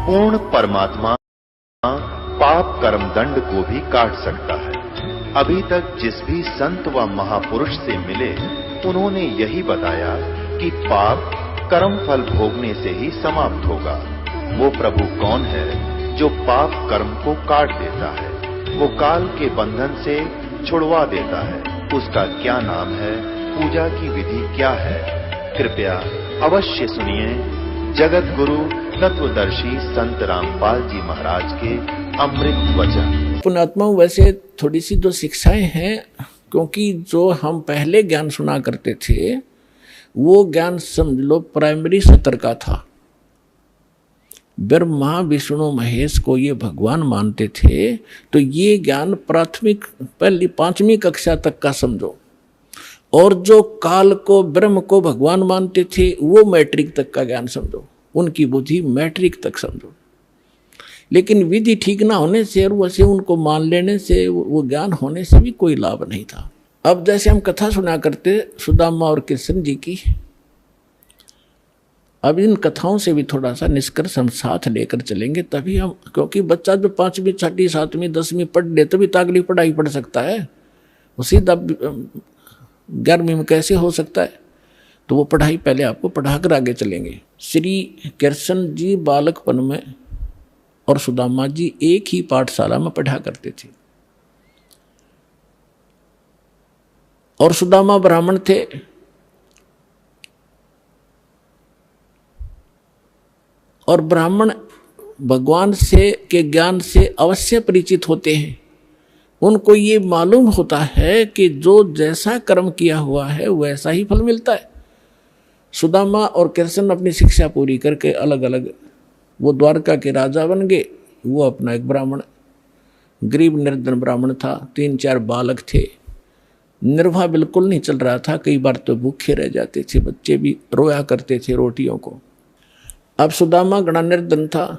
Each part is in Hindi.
पूर्ण परमात्मा पाप कर्म दंड को भी काट सकता है। अभी तक जिस भी संत व महापुरुष से मिले, उन्होंने यही बताया कि पाप कर्म फल भोगने से ही समाप्त होगा। वो प्रभु कौन है जो पाप कर्म को काट देता है, वो काल के बंधन से छुड़वा देता है। उसका क्या नाम है, पूजा की विधि क्या है? कृपया अवश्य सुनिए जगत गुरु तत्वदर्शी संत रामपाल जी महाराज के अमृत वचन। पुण्यात्मा, वैसे थोड़ी सी जो शिक्षाएं हैं, क्योंकि जो हम पहले ज्ञान सुना करते थे वो ज्ञान समझ लो प्राइमरी स्तर का था। ब्रह्मा विष्णु महेश को ये भगवान मानते थे, तो ये ज्ञान प्राथमिक पहली 5वीं कक्षा तक का समझो। और जो काल को ब्रह्म को भगवान मानते थे वो मैट्रिक तक का ज्ञान समझो, उनकी बुद्धि मैट्रिक तक समझो। लेकिन विधि ठीक ना होने से और वैसे उनको मान लेने से, वो ज्ञान होने से भी कोई लाभ नहीं था। अब जैसे हम कथा सुना करते सुदामा और कृष्ण जी की, अब इन कथाओं से भी थोड़ा सा निष्कर्ष हम साथ लेकर चलेंगे, तभी हम, क्योंकि बच्चा जो 5वीं 6वीं 7वीं 10वीं पढ़ ले तभी तो अगली पढ़ाई पढ़ सकता है, वो सीधा 11वीं में कैसे हो सकता है? तो वो पढ़ाई पहले आपको पढ़ाकर आगे चलेंगे। श्री कृष्ण जी बालकपन में और सुदामा जी एक ही पाठशाला में पढ़ा करते थे। और सुदामा ब्राह्मण थे, और ब्राह्मण भगवान से के ज्ञान से अवश्य परिचित होते हैं। उनको ये मालूम होता है कि जो जैसा कर्म किया हुआ है वैसा ही फल मिलता है। सुदामा और कृष्ण अपनी शिक्षा पूरी करके अलग अलग, वो द्वारका के राजा बन गए। वो अपना एक ब्राह्मण, गरीब निर्धन ब्राह्मण था, 3-4 बालक थे, निर्वाह बिल्कुल नहीं चल रहा था, कई बार तो भूखे रह जाते थे, बच्चे भी रोया करते थे रोटियों को। अब सुदामा गणा निर्धन था,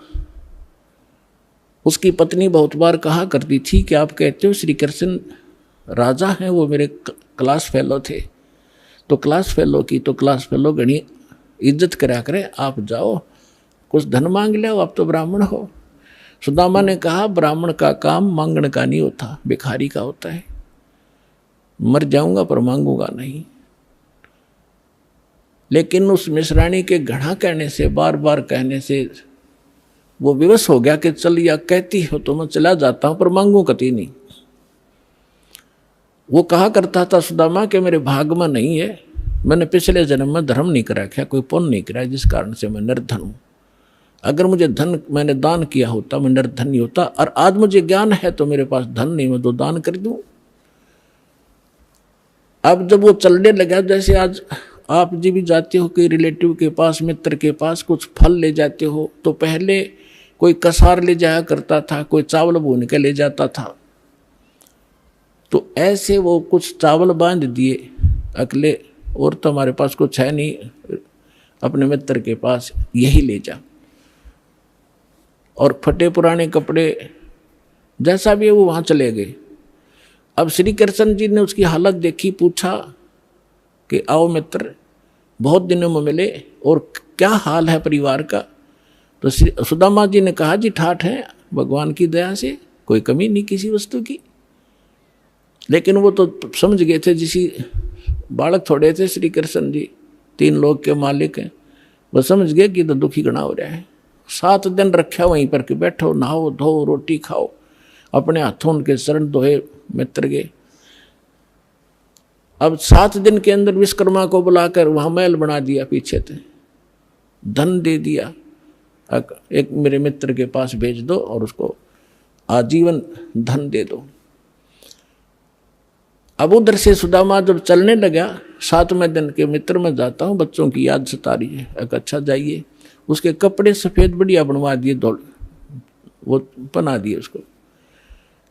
उसकी पत्नी बहुत बार कहा करती थी कि आप कहते हो श्री कृष्ण राजा हैं, वो मेरे क्लास फेलो थे, तो क्लास फेलो की तो क्लास फेलो घनी इज्जत करा करे, आप जाओ कुछ धन मांग ले, आप तो ब्राह्मण हो। सुदामा ने कहा ब्राह्मण का काम मांगने का नहीं होता, भिखारी का होता है। मर जाऊंगा पर मांगूंगा नहीं। लेकिन उस मिश्राणी के घड़ा कहने से, बार बार कहने से वो विवश हो गया कि चल या कहती हो तो मैं चला जाता हूं, पर मांगू कभी नहीं। वो कहा करता था सुदामा कि मेरे भाग में नहीं है, मैंने पिछले जन्म में धर्म नहीं करा, क्या कोई पुण्य नहीं करा, जिस कारण से मैं निर्धन हूं। अगर मुझे धन मैंने दान किया होता मैं निर्धन नहीं होता, और आज मुझे ज्ञान है तो मेरे पास धन नहीं, मैं तो दान कर दूं। अब जब वो चलने लगा, जैसे आज आप जी भी जाते हो कोई रिलेटिव के पास, मित्र के पास कुछ फल ले जाते हो, तो पहले कोई कसार ले जाया करता था, कोई चावल भून के ले जाता था। तो ऐसे वो कुछ चावल बांध दिए अकेले, और तो हमारे पास कुछ है नहीं, अपने मित्र के पास यही ले जा। और फटे पुराने कपड़े जैसा भी है वो वहाँ चले गए। अब श्री कृष्ण जी ने उसकी हालत देखी, पूछा कि आओ मित्र, बहुत दिनों में मिले और क्या हाल है परिवार का? तो सुदामा जी ने कहा जी ठाठ है, भगवान की दया से कोई कमी नहीं किसी वस्तु की। लेकिन वो तो समझ गए थे, जिसी बालक थोड़े थे श्री कृष्ण जी, 3 लोग के मालिक हैं, वो समझ गए कि तो दुखी गणा हो रहा है। 7 दिन रखा वहीं पर कि बैठो, नहाओ धो रोटी खाओ, अपने हाथों उनके शरण दोहे मित्र गए। अब 7 दिन के अंदर विश्वकर्मा को बुलाकर वहां महल बना दिया, पीछे थे, धन दे दिया, एक मेरे मित्र के पास भेज दो और उसको आजीवन धन दे दो। अब उधर से सुदामा जब चलने लगा, 7वें दिन के मित्र में जाता हूँ, बच्चों की याद सता रही है, एक अच्छा जाइए। उसके कपड़े सफ़ेद बढ़िया बनवा दिए, दौड़ वो पहना दिए उसको।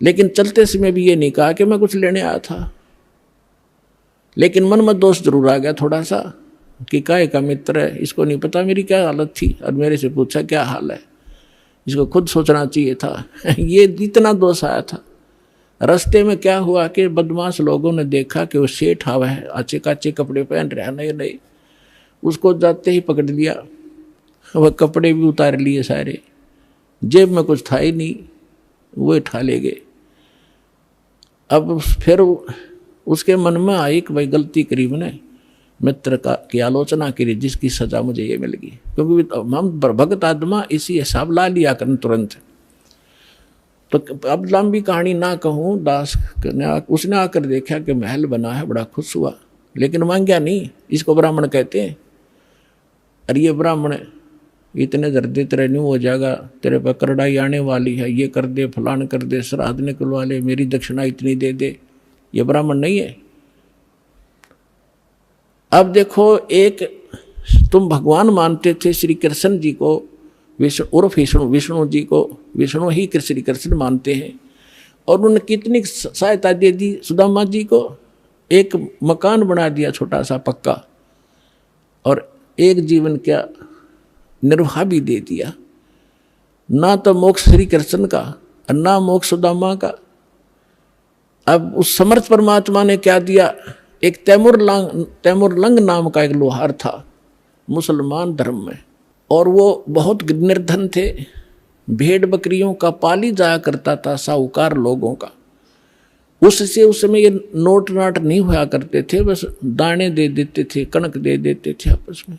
लेकिन चलते समय भी ये नहीं कहा कि मैं कुछ लेने आया था। लेकिन मन में दोष जरूर आ गया थोड़ा सा कि काहे का मित्र है, इसको नहीं पता मेरी क्या हालत थी, और मेरे से पूछा क्या हाल है, इसको खुद सोचना चाहिए था। ये इतना दोष आया था। रास्ते में क्या हुआ कि बदमाश लोगों ने देखा कि वो सेठ आवा है, अच्छे काचे कपड़े पहन रहा है, नए नए, उसको जाते ही पकड़ लिया, वह कपड़े भी उतार लिए सारे, जेब में कुछ था ही नहीं, वो उठा ले गए। अब फिर उसके मन में आई कि भाई गलती करी मैंने, मित्र का की आलोचना करी, जिसकी सजा मुझे ये मिल गई। क्योंकि हम भगत आत्मा इसी हिसाब ला लिया करन तुरंत। तो अब लंबी कहानी ना कहूँ, दास उसने आकर देखा कि महल बना है, बड़ा खुश हुआ, लेकिन मांगा नहीं। इसको ब्राह्मण कहते हैं। अरे ये ब्राह्मण इतने दर्दे तेरे न्यू हो जाएगा, तेरे पर करड़ाई आने वाली है, ये कर दे, फलान कर दे, श्राद्ध निकलवा ले, मेरी दक्षिणा इतनी दे दे। ये ब्राह्मण नहीं है। अब देखो, एक तुम भगवान मानते थे श्री कृष्ण जी को, विष्णु उर्फ विष्णु जी को, विष्णु ही श्री कृष्ण मानते हैं, और उन्होंने कितनी सहायता दे दी सुदामा जी को। एक मकान बना दिया छोटा सा पक्का, और एक जीवन का निर्वाह भी दे दिया। ना तो मोक्ष श्री कृष्ण का और ना मोक्ष सुदामा का। अब उस समर्थ परमात्मा ने क्या दिया, एक तैमुरलंग नाम का एक लोहार था मुसलमान धर्म में, और वो बहुत निर्धन थे, भेड़ बकरियों का पाली जाया करता था, साहूकार लोगों का। उससे उस समय ये नोट नाट नहीं हुआ करते थे, बस दाने दे देते थे, कणक दे देते थे आपस में।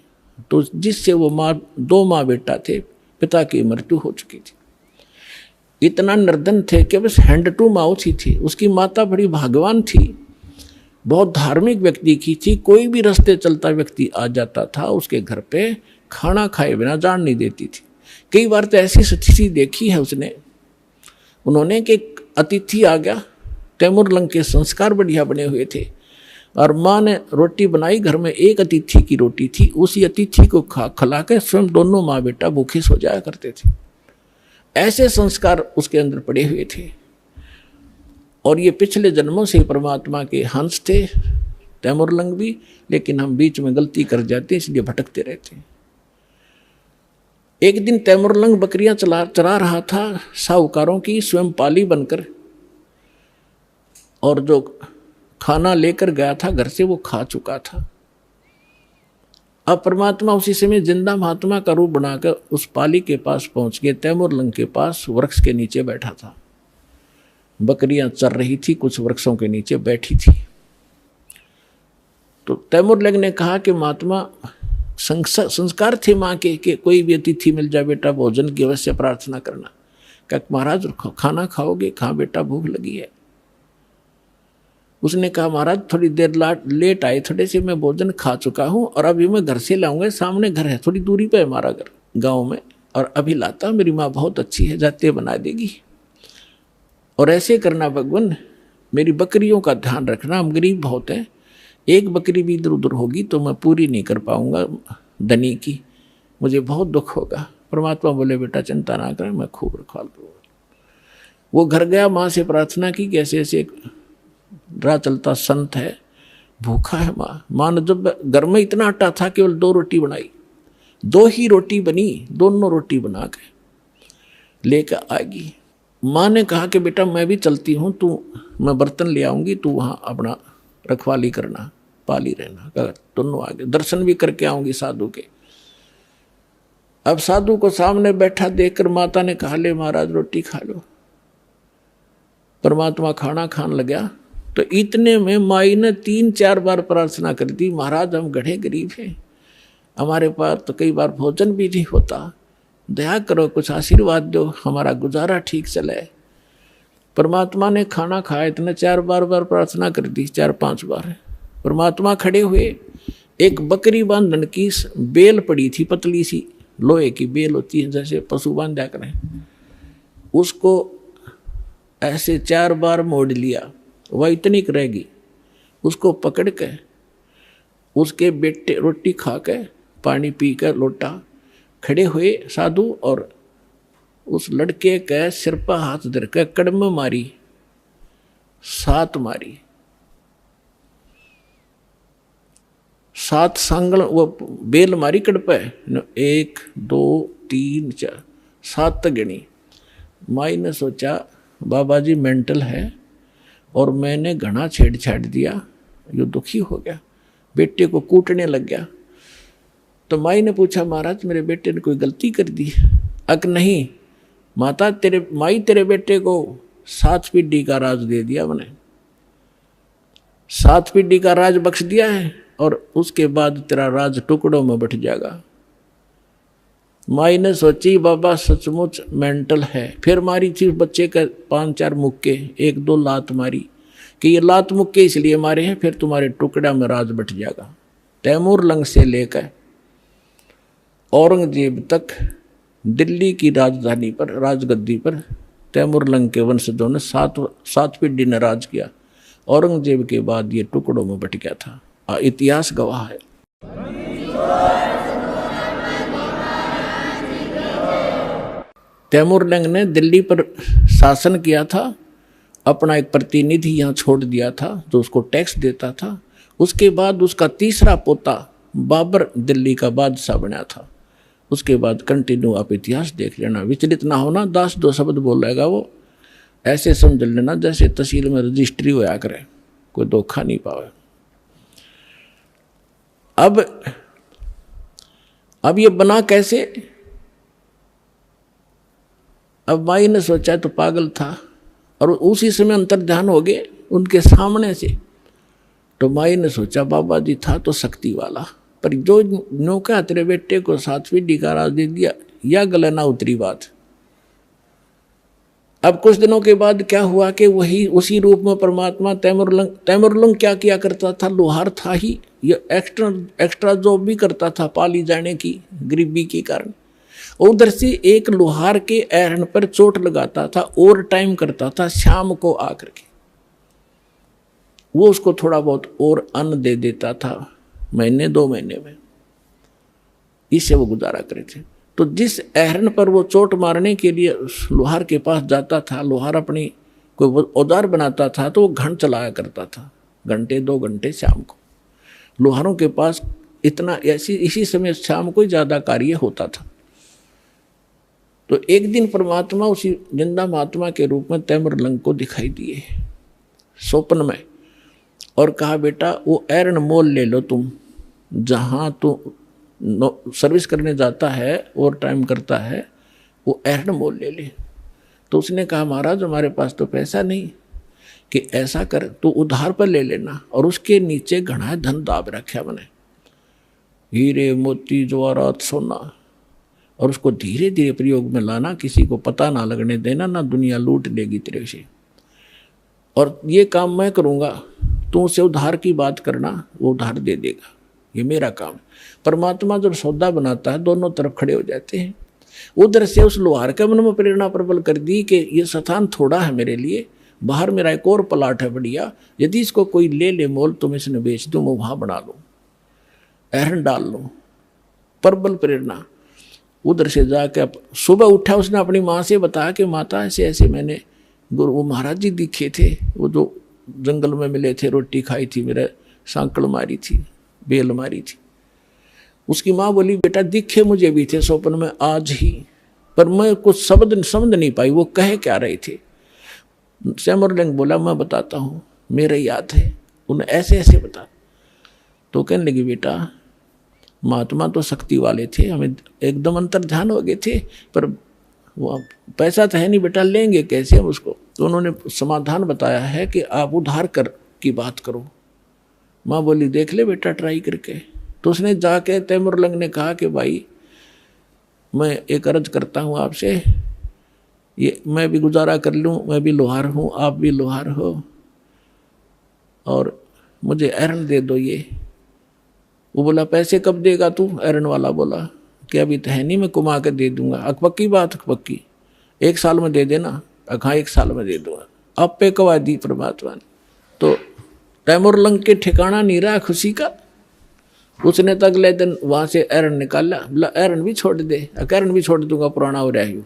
तो जिससे वो दो माँ बेटा थे, पिता की मृत्यु हो चुकी थी। इतना निर्धन थे कि बस हैंड टू माउथ ही थी। उसकी माता बड़ी भाग्यवान थी, बहुत धार्मिक व्यक्ति की थी। कोई भी रास्ते चलता व्यक्ति आ जाता था उसके घर पे, खाना खाए बिना जान नहीं देती थी। कई बार तो ऐसी स्थिति देखी है उन्होंने कि अतिथि आ गया, तैमुरलंग के संस्कार बढ़िया बने हुए थे, और माँ ने रोटी बनाई, घर में एक अतिथि की रोटी थी, उसी अतिथि को खिला के स्वयं दोनों माँ बेटा भूखे सो जाया करते थे। ऐसे संस्कार उसके अंदर पड़े हुए थे। और ये पिछले जन्मों से परमात्मा के हंस थे, तैमुरलंग भी, लेकिन हम बीच में गलती कर जाते इसलिए भटकते रहते। एक दिन तैमुरलंग बकरियां चरा रहा था साहूकारों की, स्वयं पाली बनकर, और जो खाना लेकर गया था घर से वो खा चुका था। अब परमात्मा उसी समय जिंदा महात्मा का रूप बनाकर उस पाली के पास पहुंच गए। तैमुरलंग के पास वृक्ष के नीचे बैठा था, बकरियां चर रही थी, कुछ वृक्षों के नीचे बैठी थी। तो तैमुरलंग ने कहा कि महात्मा, संस्कार थे माँ के कि कोई भी अतिथि मिल जाए बेटा भोजन की अवश्य प्रार्थना करना। क्या महाराज खाना खाओगे? कहाँ बेटा, भूख लगी है। उसने कहा महाराज थोड़ी देर लेट आए, थोड़े से मैं भोजन खा चुका हूँ, और अभी मैं घर से लाऊंगा, सामने घर है, थोड़ी दूरी पे है हमारा घर गाँव में, और अभी लाता। मेरी माँ बहुत अच्छी है, जाते बना देगी। और ऐसे करना भगवान, मेरी बकरियों का ध्यान रखना, हम गरीब बहुत हैं, एक बकरी भी इधर उधर होगी तो मैं पूरी नहीं कर पाऊंगा धनी की, मुझे बहुत दुख होगा। परमात्मा बोले बेटा चिंता ना करें, मैं खूब रखवाल करूँगा। वो घर गया, माँ से प्रार्थना की, कैसे ऐसे राह चलता संत है, भूखा है माँ ने जब घर में इतना आटा था, केवल 2 रोटी बनाई, 2 ही रोटी बनी, दोनों रोटी बना के लेकर आएगी। माँ ने कहा कि बेटा मैं भी चलती हूँ, मैं बर्तन ले आऊंगी, तू वहाँ अपना रखवाली करना, पाली रहना। दोनों आगे दर्शन भी करके आऊंगी साधु के। अब साधु को सामने बैठा देखकर माता ने कहा ले महाराज रोटी खा लो। परमात्मा खाना खान लगा तो इतने में माई ने 3-4 बार प्रार्थना कर दी, महाराज हम गढ़े गरीब हैं, हमारे पास तो कई बार भोजन भी नहीं होता, दया करो, कुछ आशीर्वाद दो, हमारा गुजारा ठीक चले। परमात्मा ने खाना खाया, इतने 4 बार प्रार्थना कर दी, 4-5 बार। परमात्मा खड़े हुए, एक बकरी बांधन की बेल पड़ी थी, पतली सी लोहे की बेल होती है जैसे पशु बांधा करें, उसको ऐसे 4 बार मोड़ लिया, वह इतनी रहेगी, उसको पकड़ के उसके बेटे रोटी खा के पानी पी कर लोटा खड़े हुए साधु, और उस लड़के के सिर पर हाथ धर के कड़म मारी, 7 मारी, 7 सांगल वो बेल मारी कड़ पे, 1 2 3 4 7 तक गिनी। माई ने सोचा बाबा जी मेंटल है और मैंने घना छेड़छाड़ दिया, यो दुखी हो गया, बेटे को कूटने लग गया। तो माई ने पूछा महाराज मेरे बेटे ने कोई गलती कर दी? अक नहीं, माता तेरे माई तेरे बेटे को 7 पीढ़ी का राज दे दिया मैंने, 7 पीढ़ी का राज बख्श दिया है और उसके बाद तेरा राज टुकड़ों में बट जाएगा। माई ने सोची बाबा सचमुच मेंटल है। फिर मारी थी बच्चे के 5-4 मुक्के, 1-2 लात मारी कि ये लात मुक्के इसलिए मारे हैं, फिर तुम्हारे टुकड़ा में राज बट जाएगा। तैमूर लंग से लेकर औरंगजेब तक दिल्ली की राजधानी पर, राजगद्दी पर तैमूर लंग के वंशजों ने 7 पीढ़ी ने राज किया। औरंगजेब के बाद ये टुकड़ों में बट गया था। इतिहास गवाह है। तैमूर लंग ने दिल्ली पर शासन किया था, अपना एक प्रतिनिधि यहाँ छोड़ दिया था जो उसको टैक्स देता था। उसके बाद उसका तीसरा पोता बाबर दिल्ली का बादशाह बना था। उसके बाद कंटिन्यू आप इतिहास देख लेना, विचलित ना होना। 10-2 शब्द बोलेगा वो, ऐसे समझ लेना जैसे तहसील में रजिस्ट्री होया करे, कोई धोखा नहीं पावे। अब ये बना कैसे? अब माई ने सोचा तो पागल था और उसी समय अंतर्ध्यान हो गए उनके सामने से। तो माई ने सोचा बाबा जी था तो शक्ति वाला, पर जो नौका तेरे बेटे को 7 पीढ़ी का राज दे दिया, या गले ना उतरी बात। अब कुछ दिनों के बाद क्या हुआ कि वही उसी रूप में परमात्मा तैमूर लंग क्या किया करता था? लोहार था ही, ये एक्स्ट्रा जॉब भी करता था पाली जाने की गरीबी के कारण। उधर से एक लोहार के एरन पर चोट लगाता था, ओवर टाइम करता था, शाम को आकर के वो उसको थोड़ा बहुत और अन्न दे देता था, 1-2 महीने में, इससे वो गुजारा करे थे। तो जिस एरन पर वो चोट मारने के लिए लोहार के पास जाता था, लोहार अपनी कोई औजार बनाता था तो वो घंट चलाया करता था, 1-2 घंटे शाम को। लोहारों के पास इतना इसी समय शाम को ज़्यादा कार्य होता था। तो एक दिन परमात्मा उसी जिंदा महात्मा के रूप में तैमूर लंग को दिखाई दिए स्वप्न में और कहा बेटा वो एरन मोल ले लो तुम, जहाँ तू सर्विस करने जाता है और टाइम करता है वो एरन मोल ले ले। तो उसने कहा महाराज हमारे पास तो पैसा नहीं, कि ऐसा कर तू उधार पर ले लेना, और उसके नीचे घना धन दाब रखा मैंने, हीरे मोती जवाहरात सोना, और उसको धीरे धीरे प्रयोग में लाना, किसी को पता ना लगने देना, ना दुनिया लूट लेगी तेरे से। और ये काम मैं करूँगा, तू उसे उधार की बात करना, वो उधार दे देगा, ये मेरा काम। परमात्मा जब सौदा बनाता है दोनों तरफ खड़े हो जाते हैं। उधर से उस लोहार के मन में प्रेरणा प्रबल कर दी कि ये स्थान थोड़ा है मेरे लिए, बाहर मेरा एक और प्लाट है बढ़िया, यदि इसको कोई ले ले मोल तो मैं इसने बेच दूँ, मैं वहाँ बना लूँ, एरन डाल लूँ। प्रबल प्रेरणा। उधर से जाके सुबह उठा, उसने अपनी माँ से बताया कि माता ऐसे ऐसे मैंने वो महाराज जी दिखे थे, वो जो जंगल में मिले थे, रोटी खाई थी, मेरे सांकड़ मारी थी, बेल मारी थी। उसकी माँ बोली बेटा दिखे मुझे भी थे स्वप्न में आज ही, पर मैं कुछ शब्द समझ नहीं पाई वो कहे क्या रहे थे। तैमूर लंग बोला मैं बताता हूँ, मेरे याद है, उन्हें ऐसे ऐसे बता। तो कहने लगी बेटा महात्मा तो शक्ति वाले थे, हमें एकदम अंतर्ध्यान हो गए थे, पर वो पैसा तो है नहीं बेटा, लेंगे कैसे हम उसको। तो उन्होंने समाधान बताया है कि आप उधार कर की बात करो। माँ बोली देख ले बेटा ट्राई करके। तो उसने जाके तैमूर लंग ने कहा कि भाई मैं एक अर्ज करता हूँ आपसे, ये मैं भी गुजारा कर लूँ, मैं भी लोहार हूँ, आप भी लोहार हो, और मुझे एरन दे दो ये। वो बोला पैसे कब देगा तू? एरन वाला बोला कि अभी तो है नहीं, मैं कुमा के दे दूंगा। पक्की बात? पक्की, 1 साल में दे देना। हाँ 1 साल में दे दूंगा। अब पे कवा दी परमात्मा ने। तो तैमूर लंग के ठिकाना नहीं रहा खुशी का। उसने तो अगले दिन वहाँ से एरन निकाला, बोला एरन भी छोड़ दे। एरन भी छोड़ दूंगा, पुराना हो रहा है।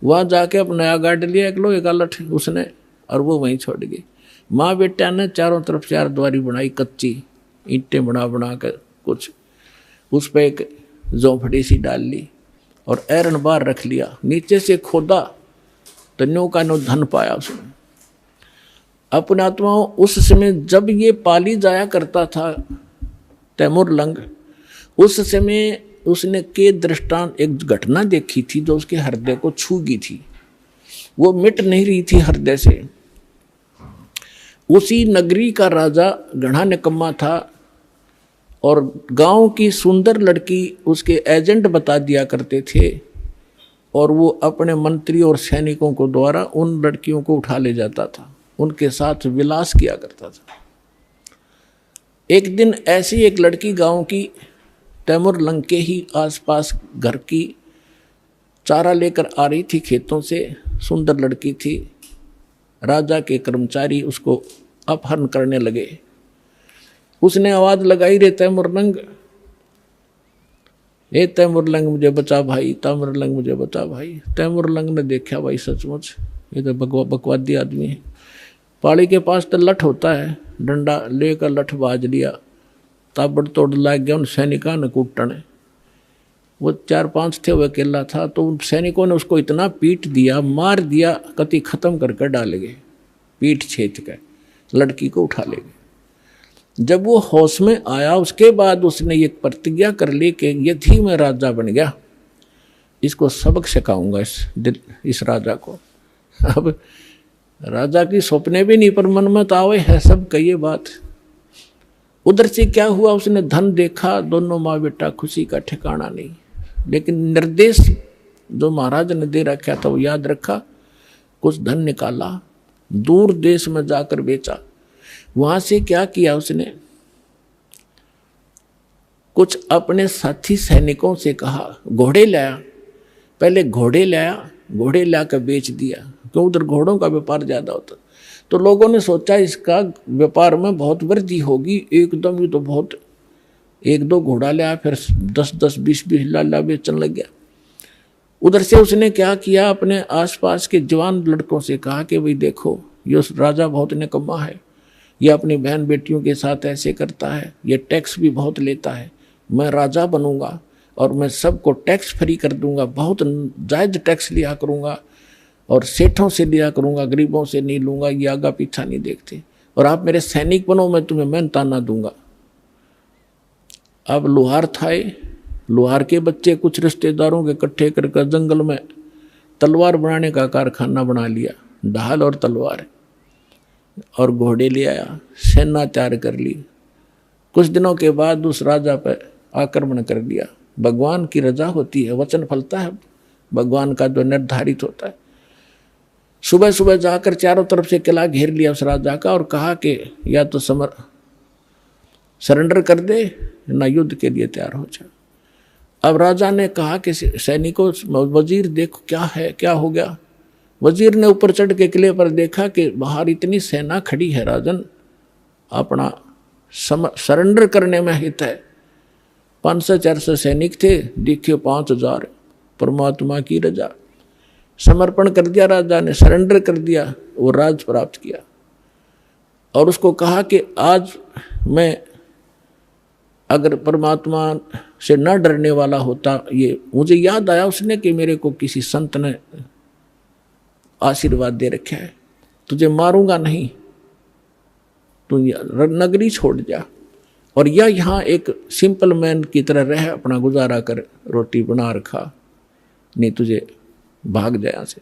वहाँ जाके अब नया गार्ड लिया, एक लोहे का लठ उसने, और वो वहीं छोड़ गई। माँ बेटा ने चारों तरफ 4 द्वारी बनाई, कच्ची ईंटें बना बना कर कुछ, उस पर एक झोंपड़ी सी डाल ली और एरन बाहर रख लिया। नीचे से खोदा तो नो का नो धन पाया उसने। अपने आत्माओं उस समय जब ये पाली जाया करता था तैमूर लंग, उस समय उसने के दृष्टांत एक घटना देखी थी जो उसके हृदय को छू गई थी। वो मिट नहीं रही थी हृदय से। उसी नगरी का राजा घना निकम्मा था और गांव की सुंदर लड़की उसके एजेंट बता दिया करते थे और वो अपने मंत्री और सैनिकों को द्वारा उन लड़कियों को उठा ले जाता था, उनके साथ विलास किया करता था। एक दिन ऐसी एक लड़की गांव की तैमूरलंग के ही आसपास घर की चारा लेकर आ रही थी खेतों से। सुंदर लड़की थी। राजा के कर्मचारी उसको अपहरण करने लगे। उसने आवाज लगाई, रे तैमूरलंग, ए तैमूरलंग मुझे बचा भाई, तैमूरलंग मुझे बचा भाई। तैमूरलंग ने देखा भाई सचमुच ये तो बकवादी आदमी है। पाड़ी के पास तो लठ होता है, डंडा लेकर लठ बाज लिया, ताबड़तोड़ लाग गया उन सैनिकों ने कूटने। वो 4-5 थे, वो अकेला था। तो उन सैनिकों ने उसको इतना पीट दिया, मार दिया, कति खत्म करके डाले गए, पीठ छेद कर लड़की को उठा ले गए। जब वो होश में आया उसके बाद उसने ये प्रतिज्ञा कर ली कि यदि मैं राजा बन गया इसको सबक सिखाऊंगा इस राजा को। अब राजा की सपने भी नहीं पर मन में तो आवे है सब कहिए बात। उधर से क्या हुआ, उसने धन देखा, दोनों माँ बेटा खुशी का ठिकाना नहीं। लेकिन निर्देश जो महाराज ने दे रखा था वो याद रखा, कुछ धन निकाला, दूर देश में जाकर बेचा। वहां से क्या किया उसने, कुछ अपने साथी सैनिकों से कहा घोड़े लाया, पहले घोड़े लाया, घोड़े लाकर बेच दिया, क्यों उधर घोड़ों का व्यापार ज्यादा होता। तो लोगों ने सोचा इसका व्यापार में बहुत वृद्धि होगी, एकदम ये तो बहुत 1-2 घोड़ा लाया, फिर 10-10, 20-20 लाला बेचने लग गया। उधर से उसने क्या किया, अपने आसपास के जवान लड़कों से कहा कि भाई देखो ये राजा बहुत निकम्मा है, ये अपनी बहन बेटियों के साथ ऐसे करता है, ये टैक्स भी बहुत लेता है। मैं राजा बनूंगा और मैं सबको टैक्स फ्री कर दूंगा, बहुत जायज टैक्स लिया करूंगा और सेठों से लिया करूंगा, गरीबों से नहीं लूंगा, ये आगा पीछा नहीं देखते। और आप मेरे सैनिक बनो, मैं तुम्हें मेहनताना दूंगा। अब लोहार था, लोहार के बच्चे कुछ रिश्तेदारों के इकट्ठे करके जंगल में तलवार बनाने का कारखाना बना लिया, ढाल और तलवार और घोड़े ले आया, सेना तैयार कर ली। कुछ दिनों के बाद उस राजा पर आक्रमण कर दिया। भगवान की रजा होती है, वचन फलता है भगवान का जो निर्धारित होता है। सुबह सुबह जाकर चारों तरफ से किला घेर लिया उस राजा का और कहा कि या तो सरेंडर कर दे ना युद्ध के लिए तैयार हो जा। अब राजा ने कहा कि सैनिकों, वजीर देखो क्या है, क्या हो गया। वजीर ने ऊपर चढ़ के किले पर देखा कि बाहर इतनी सेना खड़ी है राजन, अपना सरेंडर करने में हित है। 500-400 सैनिक थे, दिखे 5000। परमात्मा की रजा, समर्पण कर दिया राजा ने, सरेंडर कर दिया, वो राज प्राप्त किया। और उसको कहा कि आज मैं अगर परमात्मा से न डरने वाला होता, ये मुझे याद आया उसने कि मेरे को किसी संत ने आशीर्वाद दे रखा है, तुझे मारूंगा नहीं, तू नगरी छोड़ जा और या यहाँ एक सिंपल मैन की तरह रह, अपना गुजारा कर, रोटी बना रखा, नहीं तुझे भाग जाए से।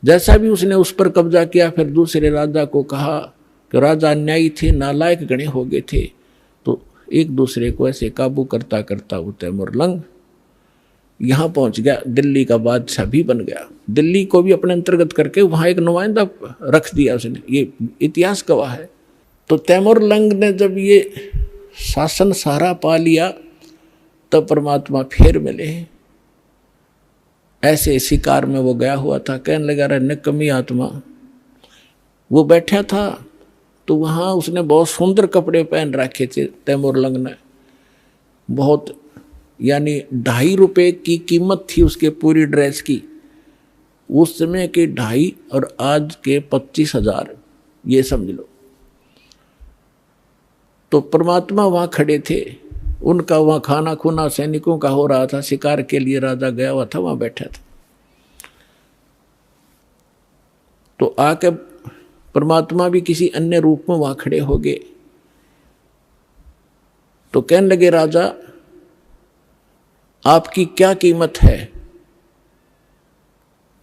जैसा भी उसने उस पर कब्जा किया, फिर दूसरे राजा को कहा कि राजा अन्यायी थे, नालायक गणे हो गए थे। तो एक दूसरे को ऐसे काबू करता करता वो तैमूरलंग यहाँ पहुँच गया, दिल्ली का बादशाह भी बन गया। दिल्ली को भी अपने अंतर्गत करके वहाँ एक नुमाइंदा रख दिया उसने, ये इतिहास गवाह है। तो तैमूरलंग ने जब ये शासन सारा पा लिया तब परमात्मा फिर मिले। ऐसे शिकार में वो गया हुआ था, कहने लगा रहा निकम्मी आत्मा। वो बैठा था तो वहाँ उसने बहुत सुंदर कपड़े पहन रखे थे तैमूरलंग ने, बहुत, यानी 2.5 रुपये की कीमत थी उसके पूरी ड्रेस की। उस समय के 2.5 और आज के 25,000, ये समझ लो। तो परमात्मा वहाँ खड़े थे, उनका वहाँ खाना खुना सैनिकों का हो रहा था, शिकार के लिए राजा गया हुआ था, वहाँ बैठा था। तो आके परमात्मा भी किसी अन्य रूप में वहाँ खड़े हो गए। तो कहने लगे राजा आपकी क्या कीमत है।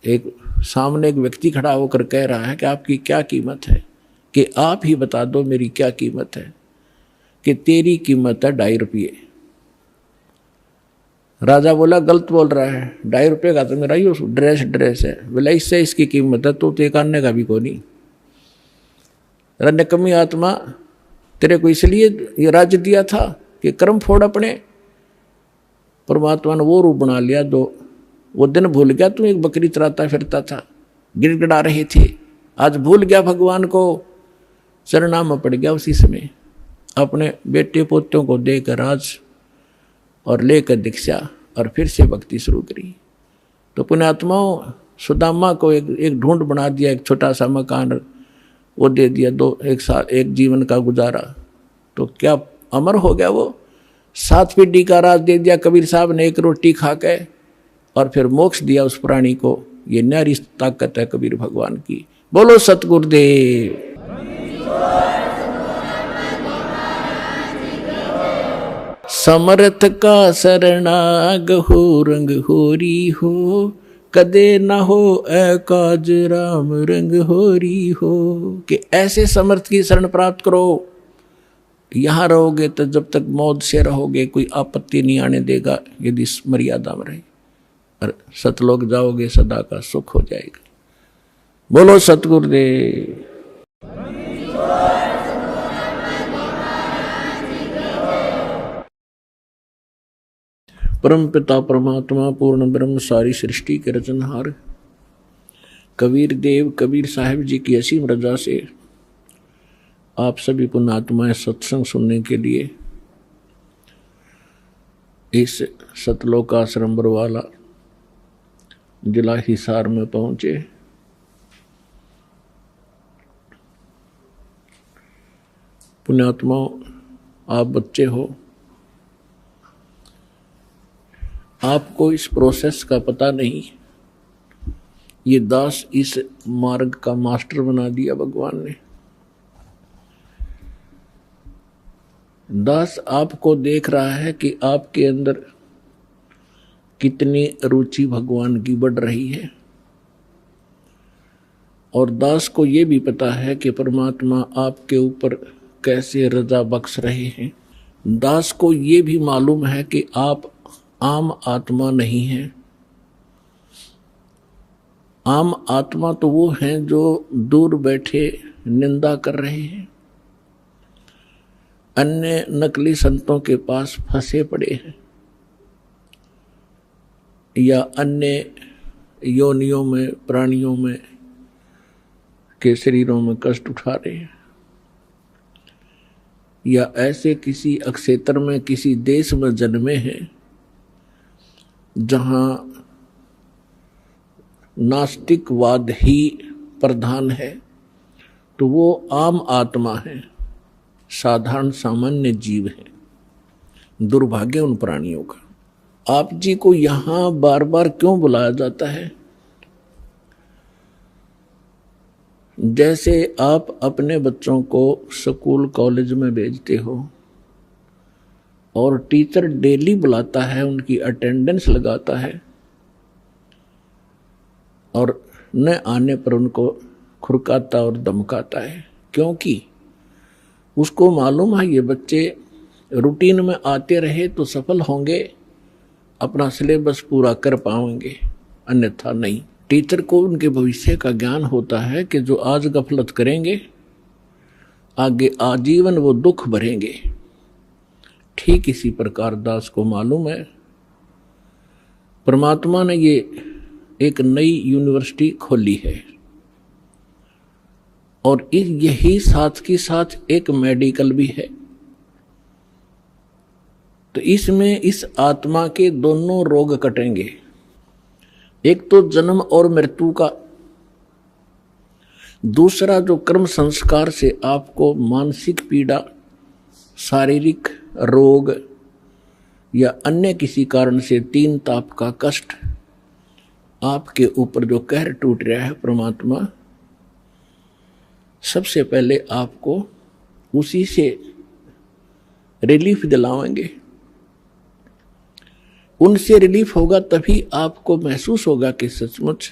एक सामने एक व्यक्ति खड़ा होकर कह रहा है कि आपकी क्या कीमत है, कि आप ही बता दो मेरी क्या कीमत है, कि तेरी कीमत है 2.5 रुपये। राजा बोला गलत बोल रहा है, 2.5 रुपये का तो मेरा ही ड्रेस है। बोला इससे इसकी कीमत है, तो एक आने का भी को नहीं। निकम्मी आत्मा, तेरे को इसलिए ये राज्य दिया था कि कर्म फोड़ अपने। परमात्मा ने वो रूप बना लिया, दो वो दिन भूल गया तू एक बकरी चराता फिरता था, गिड़गिड़ा रहे थे, आज भूल गया भगवान को, चरणा में पड़ गया उसी समय। अपने बेटे पोतों को देकर आज और लेकर दीक्षा और फिर से भक्ति शुरू करी। तो पुण्यात्माओं, सुदामा को एक ढूंढ बना दिया, एक छोटा सा मकान वो दे दिया, एक साल एक जीवन का गुजारा, तो क्या अमर हो गया वो। 7 पीढ़ी का राज दे दिया कबीर साहब ने, एक रोटी खा के, और फिर मोक्ष दिया उस प्राणी को। ये न्यारी ताकत है कबीर भगवान की। बोलो सतगुरुदेव। समर्थ का शरणाग हो, रंग होरी हो, कदे न हो एकाज राम रंग होरी हो। कि ऐसे समर्थ की शरण प्राप्त करो, यहाँ रहोगे तो जब तक मौत से रहोगे कोई आपत्ति नहीं आने देगा, यदि मर्यादा में रहे, और सतलोक जाओगे सदा का सुख हो जाएगा। बोलो सतगुरुदेव। परम पिता परमात्मा पूर्ण ब्रह्म सारी सृष्टि के रचनहार कबीर देव कबीर साहिब जी की असीम रजा से आप सभी पुण्यात्माएं सत्संग सुनने के लिए इस सतलोक आश्रम बरवाला जिला हिसार में पहुंचे। पुण्यात्माओं, आप बच्चे हो, आपको इस प्रोसेस का पता नहीं। ये दास इस मार्ग का मास्टर बना दिया भगवान ने। दास आपको देख रहा है कि आपके अंदर कितनी रुचि भगवान की बढ़ रही है, और दास को ये भी पता है कि परमात्मा आपके ऊपर कैसे रजा बख्श रहे हैं। दास को ये भी मालूम है कि आप आम आत्मा नहीं है। आम आत्मा तो वो हैं जो दूर बैठे निंदा कर रहे हैं, अन्य नकली संतों के पास फंसे पड़े हैं, या अन्य योनियों में प्राणियों में के शरीरों में कष्ट उठा रहे हैं, या ऐसे किसी अक्षेत्र में किसी देश में जन्मे हैं जहां नास्तिकवाद ही प्रधान है, तो वो आम आत्मा है, साधारण सामान्य जीव है। दुर्भाग्य उन प्राणियों का। आप जी को यहां बार बार क्यों बुलाया जाता है? जैसे आप अपने बच्चों को स्कूल कॉलेज में भेजते हो और टीचर डेली बुलाता है, उनकी अटेंडेंस लगाता है, और न आने पर उनको खुरकाता और धमकाता है, क्योंकि उसको मालूम है ये बच्चे रूटीन में आते रहे तो सफल होंगे, अपना सिलेबस पूरा कर पाएंगे, अन्यथा नहीं। टीचर को उनके भविष्य का ज्ञान होता है कि जो आज गफलत करेंगे आगे आजीवन वो दुख भरेंगे। ठीक इसी प्रकार दास को मालूम है परमात्मा ने ये एक नई यूनिवर्सिटी खोली है, और यही साथ के साथ एक मेडिकल भी है। तो इसमें इस आत्मा के दोनों रोग कटेंगे, एक तो जन्म और मृत्यु का, दूसरा जो कर्म संस्कार से आपको मानसिक पीड़ा, शारीरिक रोग या अन्य किसी कारण से 3 ताप का कष्ट आपके ऊपर जो कहर टूट रहा है, परमात्मा सबसे पहले आपको उसी से रिलीफ दिलाएंगे। उनसे रिलीफ होगा तभी आपको महसूस होगा कि सचमुच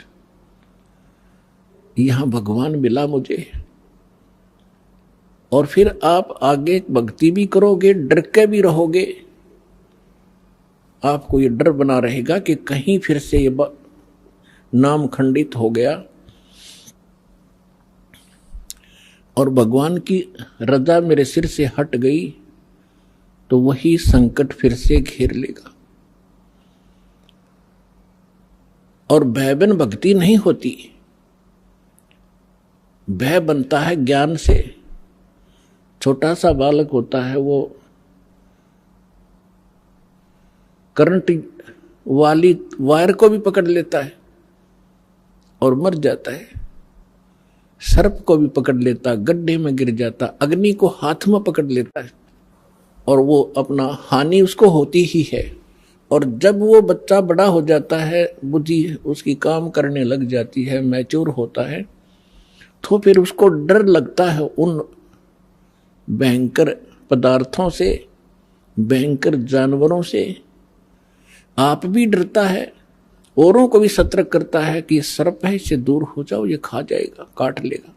यहां भगवान मिला मुझे। और फिर आप आगे भक्ति भी करोगे, डर के भी रहोगे। आपको ये डर बना रहेगा कि कहीं फिर से ये नाम खंडित हो गया और भगवान की रजा मेरे सिर से हट गई तो वही संकट फिर से घेर लेगा। और भय बिन भक्ति नहीं होती। भय बनता है ज्ञान से। छोटा सा बालक होता है, वो करंट वाली वायर को भी पकड़ लेता है और मर जाता है। सर्प को भी पकड़ लेता, गड्ढे में गिर जाता, अग्नि को हाथ में पकड़ लेता है और वो अपना हानि उसको होती ही है। और जब वो बच्चा बड़ा हो जाता है, बुद्धि उसकी काम करने लग जाती है, मैच्योर होता है, तो फिर उसको डर लगता है उन भयंकर पदार्थों से, भयंकर जानवरों से। आप भी डरता है, औरों को भी सतर्क करता है कि ये सर्प है, इससे दूर हो जाओ, ये खा जाएगा, काट लेगा,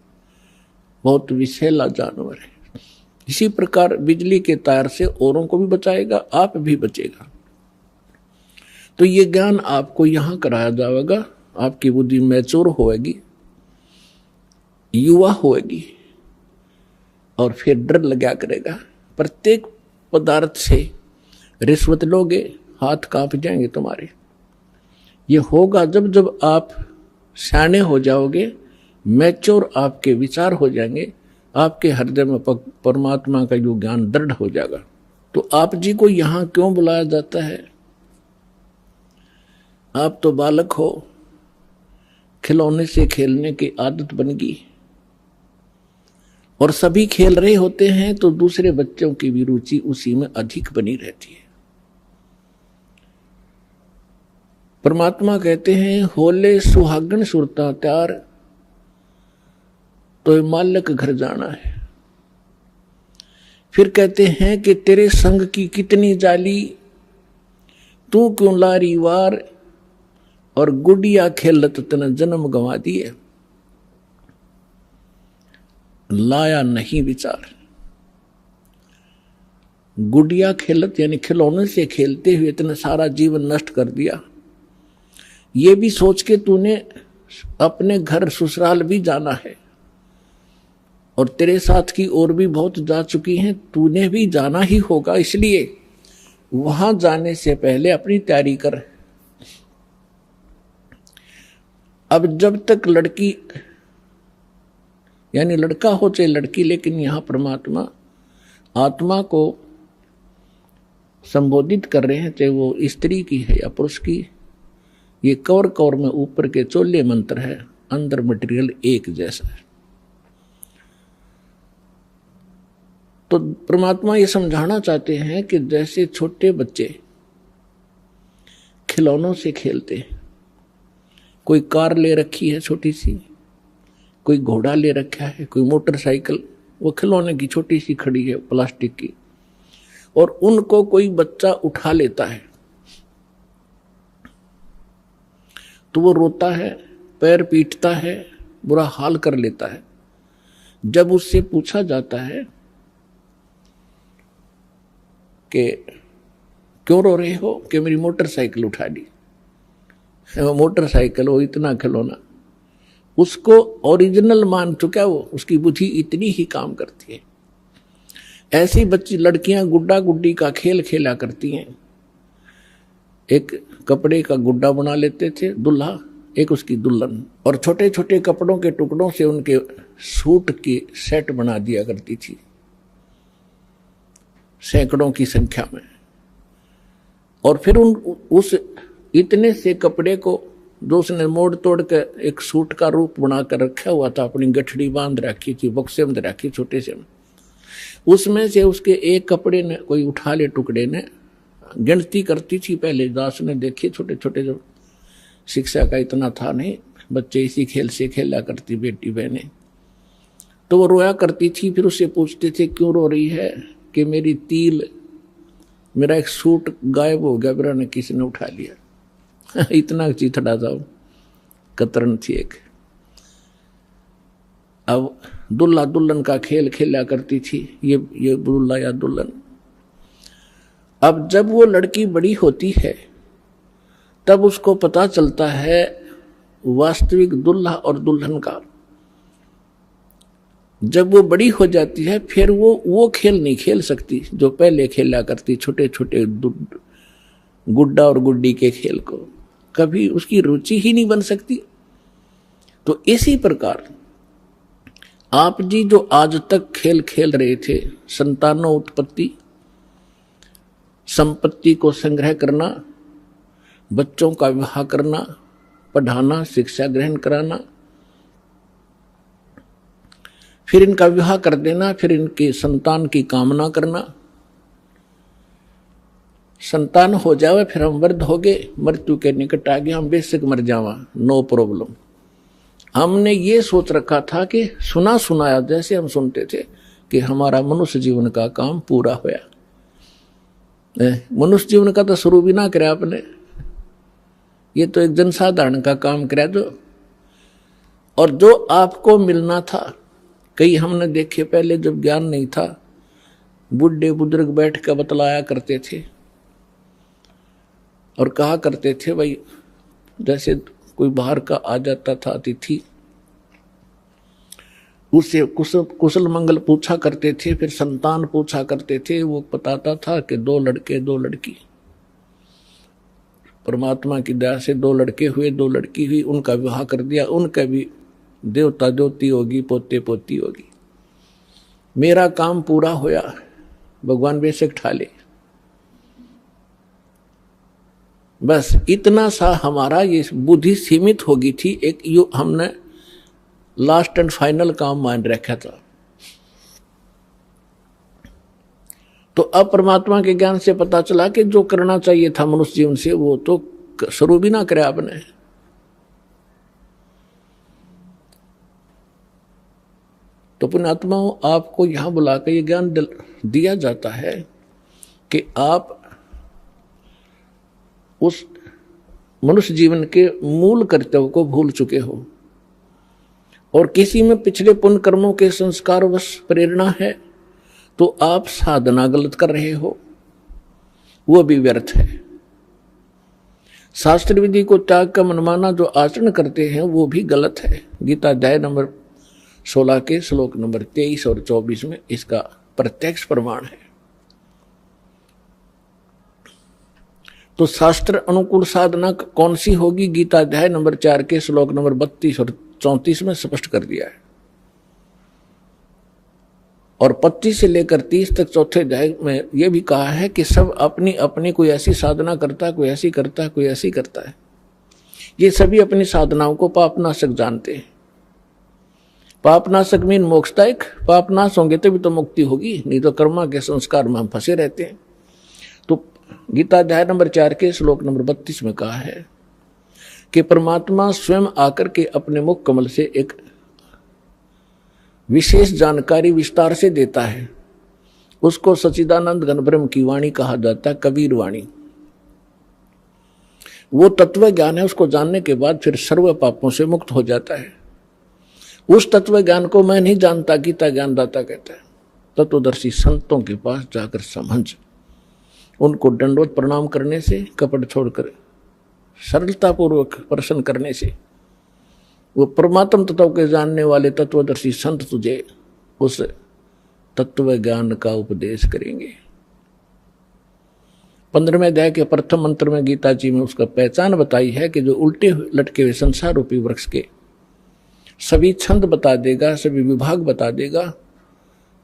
बहुत विषैला जानवर है। इसी प्रकार बिजली के तार से औरों को भी बचाएगा, आप भी बचेगा। तो ये ज्ञान आपको यहां कराया जाएगा। आपकी बुद्धि मैच्योर होएगी, युवा होएगी और फिर डर लगा करेगा। प्रत्येक पदार्थ से रिश्वत लोगे, हाथ कांप जाएंगे तुम्हारे। ये होगा जब जब आप सियाने हो जाओगे, मैच्योर आपके विचार हो जाएंगे, आपके हृदय में परमात्मा का जो ज्ञान दृढ़ हो जाएगा। तो आप जी को यहां क्यों बुलाया जाता है? आप तो बालक हो, खिलौने से खेलने की आदत बन गई और सभी खेल रहे होते हैं तो दूसरे बच्चों की भी रुचि उसी में अधिक बनी रहती है। परमात्मा कहते हैं, होले सुहागन सुरता त्यार, तो मालक घर जाना है। फिर कहते हैं कि तेरे संग की कितनी जाली, तू क्यों लारी वार, और गुड़िया खेलत तने जन्म गंवा दिए, लाया नहीं विचार। गुड़िया खेलत यानी खिलौने से खेलते हुए इतना सारा जीवन नष्ट कर दिया। ये भी सोच के तूने अपने घर ससुराल भी जाना है और तेरे साथ की और भी बहुत जा चुकी हैं, तूने भी जाना ही होगा। इसलिए वहां जाने से पहले अपनी तैयारी कर। अब जब तक लड़की यानी लड़का हो चाहे लड़की, लेकिन यहां परमात्मा आत्मा को संबोधित कर रहे हैं, चाहे वो स्त्री की है या पुरुष की। ये कौर कौर में ऊपर के चोले मंत्र है, अंदर मटेरियल एक जैसा है। तो परमात्मा ये समझाना चाहते हैं कि जैसे छोटे बच्चे खिलौनों से खेलते हैं, कोई कार ले रखी है छोटी सी, कोई घोड़ा ले रखा है, कोई मोटरसाइकिल, वो खिलौने की छोटी सी खड़ी है प्लास्टिक की, और उनको कोई बच्चा उठा लेता है तो वो रोता है, पैर पीटता है, बुरा हाल कर लेता है। जब उससे पूछा जाता है कि क्यों रो रहे हो, कि मेरी मोटरसाइकिल उठा ली। मोटरसाइकिल वो इतना खिलौना, उसको ओरिजिनल मान चुका वो, उसकी बुद्धि इतनी ही काम करती है। ऐसी बच्ची लड़कियां गुड्डा गुड्डी का खेल खेला करती हैं। एक कपड़े का गुड्डा बना लेते थे दुल्हा, एक उसकी दुल्हन, और छोटे छोटे कपड़ों के टुकड़ों से उनके सूट की सेट बना दिया करती थी, सैकड़ों की संख्या में। और फिर उस इतने से कपड़े को जो उसने मोड़ तोड़ कर एक सूट का रूप बनाकर रखा हुआ था, अपनी गठड़ी बांध रखी थी, बक्से में रखी छोटे से, उसमें से उसके एक कपड़े ने कोई उठा ले, टुकड़े ने गिनती करती थी। पहले दास ने देखे छोटे छोटे, जो शिक्षा का इतना था नहीं, बच्चे इसी खेल से खेला करती बेटी बहनें, तो वो रोया करती थी। फिर उससे पूछते थे क्यों रो रही है, कि मेरी तिल, मेरा एक सूट गायब हो गया, मेरा ने किसी ने उठा लिया। इतना चीथड़ा था, कतरन थी एक। अब दुल्हा दुल्हन का खेल खेला करती थी, ये दुल्हा या दुल्हन। अब जब वो लड़की बड़ी होती है तब उसको पता चलता है वास्तविक दुल्हा और दुल्हन का। जब वो बड़ी हो जाती है फिर वो खेल नहीं खेल सकती जो पहले खेला करती, छोटे छोटे गुड्डा और गुड्डी के खेल को, कभी उसकी रुचि ही नहीं बन सकती। तो इसी प्रकार आप जी जो आज तक खेल खेल रहे थे, संतानों उत्पत्ति, संपत्ति को संग्रह करना, बच्चों का विवाह करना, पढ़ाना, शिक्षा ग्रहण कराना, फिर इनका विवाह कर देना, फिर इनके संतान की कामना करना, संतान हो जावे, फिर हम वृद्ध हो गए, मृत्यु के निकट आ गए, हम बेशक मर जावा, नो प्रॉब्लम। हमने ये सोच रखा था कि सुना सुनाया जैसे हम सुनते थे कि हमारा मनुष्य जीवन का काम पूरा होया। मनुष्य जीवन का तो शुरू भी ना करे आपने, ये तो एक जनसाधारण का काम करे जो। और जो आपको मिलना था, कई हमने देखे पहले जब ज्ञान नहीं था, बुढ़े बुजुर्ग बैठ कर बतलाया करते थे और कहा करते थे, भाई जैसे कोई बाहर का आ जाता था अतिथि, उससे कुशल मंगल पूछा करते थे, फिर संतान पूछा करते थे। वो बताता था कि 2 लड़के 2 लड़की, परमात्मा की दया से 2 लड़के हुए, 2 लड़की हुई, उनका विवाह कर दिया, उनका भी देवता ज्योति होगी, पोते पोती होगी, मेरा काम पूरा होया, भगवान बेशक ठाले। बस इतना सा हमारा ये बुद्धि सीमित हो गई थी, एक यो हमने लास्ट एंड फाइनल काम मान रखा था। तो अब परमात्मा के ज्ञान से पता चला कि जो करना चाहिए था मनुष्य जीवन से वो तो शुरू भी ना करे आपने। तो पुण्यात्माओं, आपको यहां बुलाकर ये ज्ञान दिया जाता है कि आप उस मनुष्य जीवन के मूल कर्तव्य को भूल चुके हो और किसी में पिछले पुण्य कर्मों के संस्कारवश प्रेरणा है तो आप साधना गलत कर रहे हो, वो भी व्यर्थ है। शास्त्र विधि को त्याग का मनमाना जो आचरण करते हैं वो भी गलत है। गीता अध्याय नंबर 16 के श्लोक नंबर 23 और 24 में इसका प्रत्यक्ष प्रमाण है। तो शास्त्र अनुकूल साधना कौन सी होगी? गीता अध्याय नंबर 4 के श्लोक नंबर 32 और 34 में स्पष्ट कर दिया है। और 25 से लेकर 30 तक चौथे अध्याय में यह भी कहा है कि सब अपनी अपनी कोई ऐसी साधना करता है, कोई ऐसी करता है, कोई ऐसी करता है। ये सभी अपनी साधनाओं को पापनाशक जानते हैं। पापनाशक मीन मोक्षदायक, पापनाश होंगे तभी तो मुक्ति होगी, नहीं तो कर्मा के संस्कार में हम फंसे रहते हैं। तो गीता अध्याय नंबर 4 के श्लोक नंबर 32 में कहा है कि परमात्मा स्वयं आकर के अपने मुख कमल से एक विशेष जानकारी विस्तार से देता है। उसको सच्चिदानंद घन ब्रह्म की वाणी कहा जाता है, कबीर वाणी। वो तत्व ज्ञान है, उसको जानने के बाद फिर सर्व पापों से मुक्त हो जाता है। उस तत्व ज्ञान को मैं नहीं जानता, गीता ज्ञानदाता कहता है। तत्वदर्शी संतों के पास जाकर समझ, उनको दंडवत प्रणाम करने से, कपट छोड़कर सरलतापूर्वक प्रश्न करने से वो परमात्म तत्व के जानने वाले तत्वदर्शी संत तुझे उस तत्व ज्ञान का उपदेश करेंगे। 15वें अध्याय के प्रथम मंत्र में गीता जी में उसका पहचान बताई है कि जो उल्टे लटके हुए संसार रूपी वृक्ष के सभी छंद बता देगा, सभी विभाग बता देगा,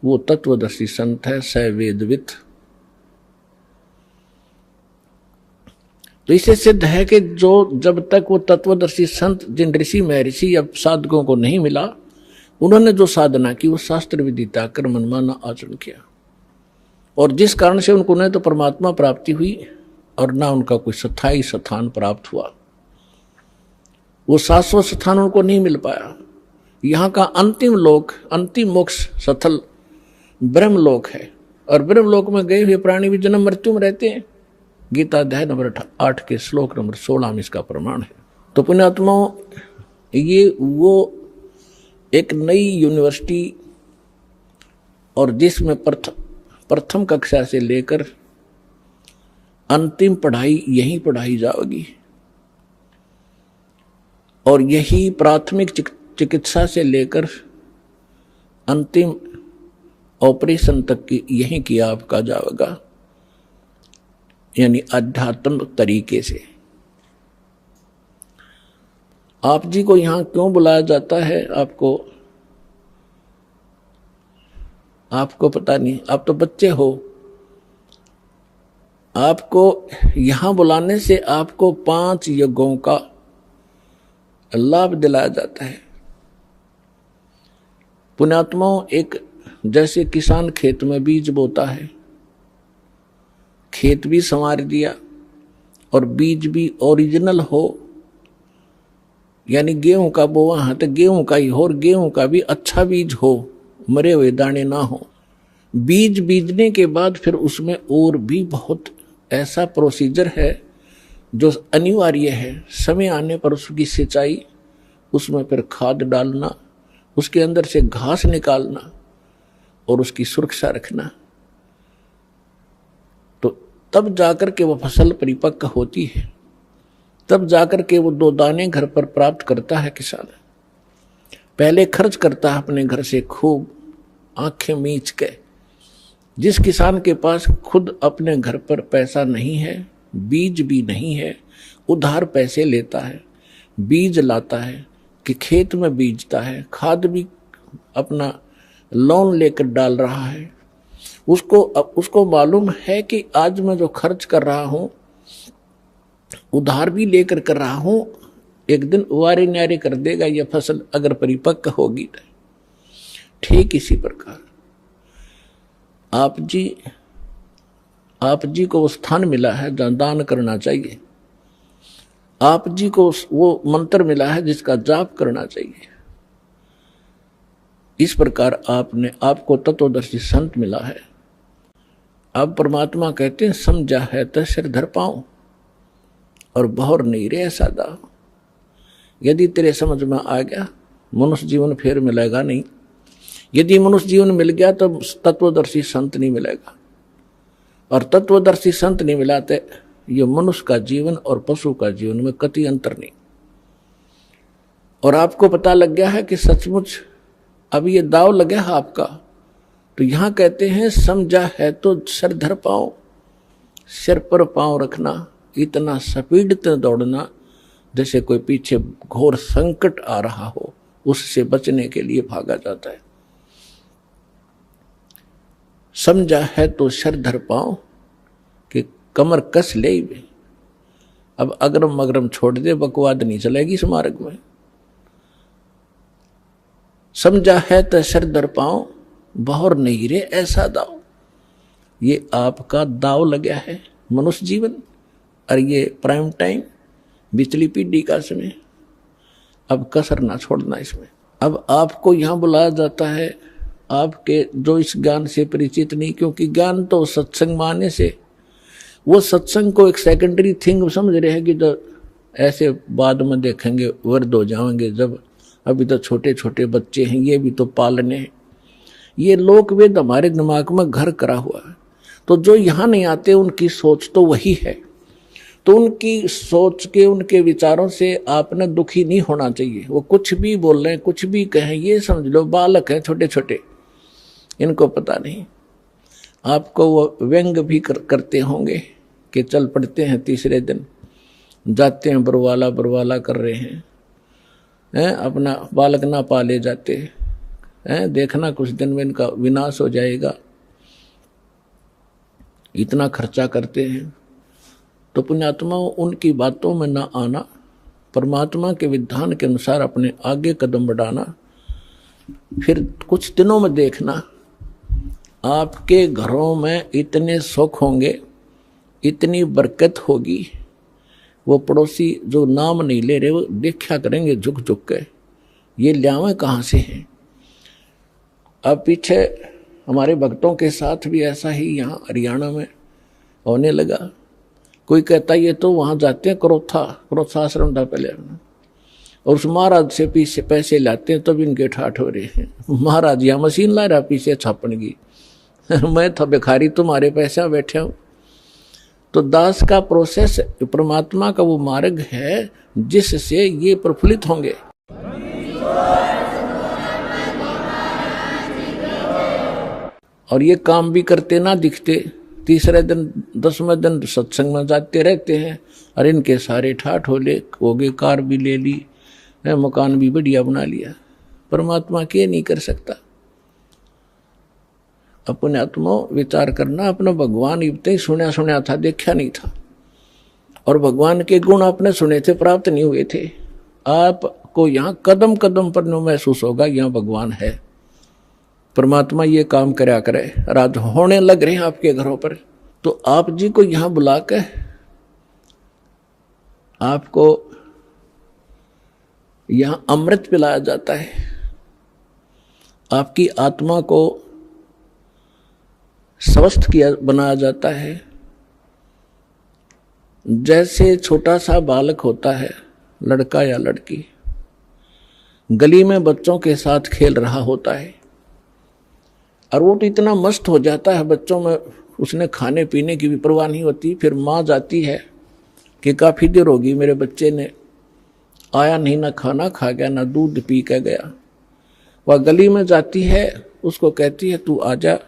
वो तत्वदर्शी संत है, स वेदवित। तो इससे सिद्ध है कि जो जब तक वो तत्वदर्शी संत जिन ऋषि महर्षि या साधकों को नहीं मिला, उन्होंने जो साधना की वो शास्त्र विधि त्याग कर मनमाना आचरण किया, और जिस कारण से उनको न तो परमात्मा प्राप्ति हुई और ना उनका कोई स्थायी स्थान प्राप्त हुआ। वो शाश्वत स्थान उनको नहीं मिल पाया। यहाँ का अंतिम लोक, अंतिम मोक्ष स्थल ब्रह्मलोक है, और ब्रह्मलोक में गए हुए प्राणी भी जन्म मृत्यु में रहते हैं। गीता अध्याय नंबर 8 के श्लोक नंबर 16 में इसका प्रमाण है। तो पुण्यात्माओं, ये वो एक नई यूनिवर्सिटी और जिसमें प्रथम कक्षा से लेकर अंतिम पढ़ाई यहीं पढ़ाई जाएगी और यही प्राथमिक चिकित्सा से लेकर अंतिम ऑपरेशन तक की यहीं किया आपका जाएगा, यानी अध्यात्म तरीके से। आप जी को यहां क्यों बुलाया जाता है आपको पता नहीं, आप तो बच्चे हो। आपको यहां बुलाने से आपको 5 यज्ञों का लाभ दिलाया जाता है। पुण्यात्माओं, एक जैसे किसान खेत में बीज बोता है, खेत भी संवार दिया और बीज भी ओरिजिनल हो, यानी गेहूं का बोआ है तो गेहूं का ही हो और गेहूं का भी अच्छा बीज हो, मरे हुए दाने ना हो। बीज बीजने के बाद फिर उसमें और भी बहुत ऐसा प्रोसीजर है जो अनिवार्य है। समय आने पर उसकी सिंचाई, उसमें फिर खाद डालना, उसके अंदर से घास निकालना और उसकी सुरक्षा रखना, तो तब जाकर के वो फसल परिपक्व होती है, तब जाकर के वो 2 दाने घर पर प्राप्त करता है किसान। पहले खर्च करता है अपने घर से खूब आंखें मीच के। जिस किसान के पास खुद अपने घर पर पैसा नहीं है, बीज भी नहीं है, उधार पैसे लेता है, बीज लाता है कि खेत में बीजता है, खाद भी अपना लोन लेकर डाल रहा है, उसको मालूम है कि आज मैं जो खर्च कर रहा हूं, उधार भी लेकर कर रहा हूं, एक दिन वारे न्यारे कर देगा यह फसल अगर परिपक्व होगी तो। ठीक इसी प्रकार आप जी को वो स्थान मिला है जहां दान करना चाहिए। आप जी को वो मंत्र मिला है जिसका जाप करना चाहिए। इस प्रकार आपको तत्वदर्शी संत मिला है। अब परमात्मा कहते हैं समझा है तो सिर धर पाऊं और बहुर नहीं रे ऐसा दाव। यदि तेरे समझ में आ गया, मनुष्य जीवन फिर मिलेगा नहीं। यदि मनुष्य जीवन मिल गया तो तत्वदर्शी संत नहीं मिलेगा, और तत्वदर्शी संत नहीं मिला तो ये मनुष्य का जीवन और पशु का जीवन में कति अंतर नहीं। और आपको पता लग गया है कि सचमुच अब ये दाव लगे है आपका, तो यहां कहते हैं समझा है तो सिर धर पाओ, सिर पर पांव रखना, इतना स्पीड से दौड़ना जैसे कोई पीछे घोर संकट आ रहा हो, उससे बचने के लिए भागा जाता है। समझा है तो सिर धर पाओ कि कमर कस ले। अब अगरम मगरम छोड़ दे, बकवाद नहीं चलेगी इस मार्ग में। समझा है तो सिर धर पाओ, बहुर नहीं रे ऐसा दाव। ये आपका दाव लगा है मनुष्य जीवन, और ये प्राइम टाइम बिचली पीढ़ी का समय। अब कसर ना छोड़ना इसमें। अब आपको यहां बुलाया जाता है आपके जो इस ज्ञान से परिचित नहीं, क्योंकि ज्ञान तो सत्संग माने से, वो सत्संग को एक सेकेंडरी थिंग समझ रहे हैं कि जो ऐसे बाद में देखेंगे, वर्द हो जाएंगे जब, अभी तो छोटे छोटे बच्चे हैं, ये भी तो पालने हैं। ये लोक वेद हमारे दिमाग में घर करा हुआ है, तो जो यहाँ नहीं आते उनकी सोच तो वही है। तो उनकी सोच के, उनके विचारों से आपने दुखी नहीं होना चाहिए। वो कुछ भी बोल रहे हैं, कुछ भी कहें, ये समझ लो बालक हैं छोटे छोटे, इनको पता नहीं। आपको वो व्यंग भी करते होंगे कि चल पड़ते हैं, तीसरे दिन जाते हैं, बरवाला कर रहे हैं, अपना बालक ना पाले जाते हैं, देखना कुछ दिन में इनका विनाश हो जाएगा, इतना खर्चा करते हैं। तो पुण्यात्माओं, उनकी बातों में ना आना, परमात्मा के विधान के अनुसार अपने आगे कदम बढ़ाना। फिर कुछ दिनों में देखना आपके घरों में इतने सुख होंगे, इतनी बरकत होगी, वो पड़ोसी जो नाम नहीं ले रहे वो देखा करेंगे झुक झुक के, ये ल्यावें कहाँ से हैं। अब पीछे हमारे भक्तों के साथ भी ऐसा ही यहाँ हरियाणा में होने लगा। कोई कहता ये तो वहाँ जाते हैं क्रोथा आश्रम था पहले, और उस महाराज से पीछे पैसे लाते हैं तब इनके ठाठ हो रहे हैं। महाराज यहाँ मशीन ला रहा पीछे छापन की, मैं था भिखारी तुम्हारे पैसा बैठा हूँ। तो दास का प्रोसेस परमात्मा का वो मार्ग है जिससे ये प्रफुल्लित होंगे। और ये काम भी करते ना दिखते, तीसरे दिन 10वें दिन सत्संग में जाते रहते हैं और इनके सारे ठाठ हो गए, कार भी ले ली, मकान भी बढ़िया बना लिया। परमात्मा के नहीं कर सकता। अपने आत्मा विचार करना, अपना भगवान इतने ही सुना था, देखा नहीं था। और भगवान के गुण आपने सुने थे, प्राप्त नहीं हुए थे। आपको यहाँ कदम कदम पर महसूस होगा यहाँ भगवान है। परमात्मा ये काम करया करे, राज होने लग रहे हैं आपके घरों पर। तो आप जी को यहाँ बुलाकर आपको यहाँ अमृत पिलाया जाता है, आपकी आत्मा को स्वस्थ बनाया जाता है। जैसे छोटा सा बालक होता है, लड़का या लड़की, गली में बच्चों के साथ खेल रहा होता है और वो तो इतना मस्त हो जाता है बच्चों में, उसने खाने पीने की भी परवाह नहीं होती। फिर माँ जाती है कि काफ़ी देर होगी मेरे बच्चे ने आया नहीं, ना खाना खा गया ना दूध पी के गया। वह गली में जाती है, उसको कहती है तू आजा,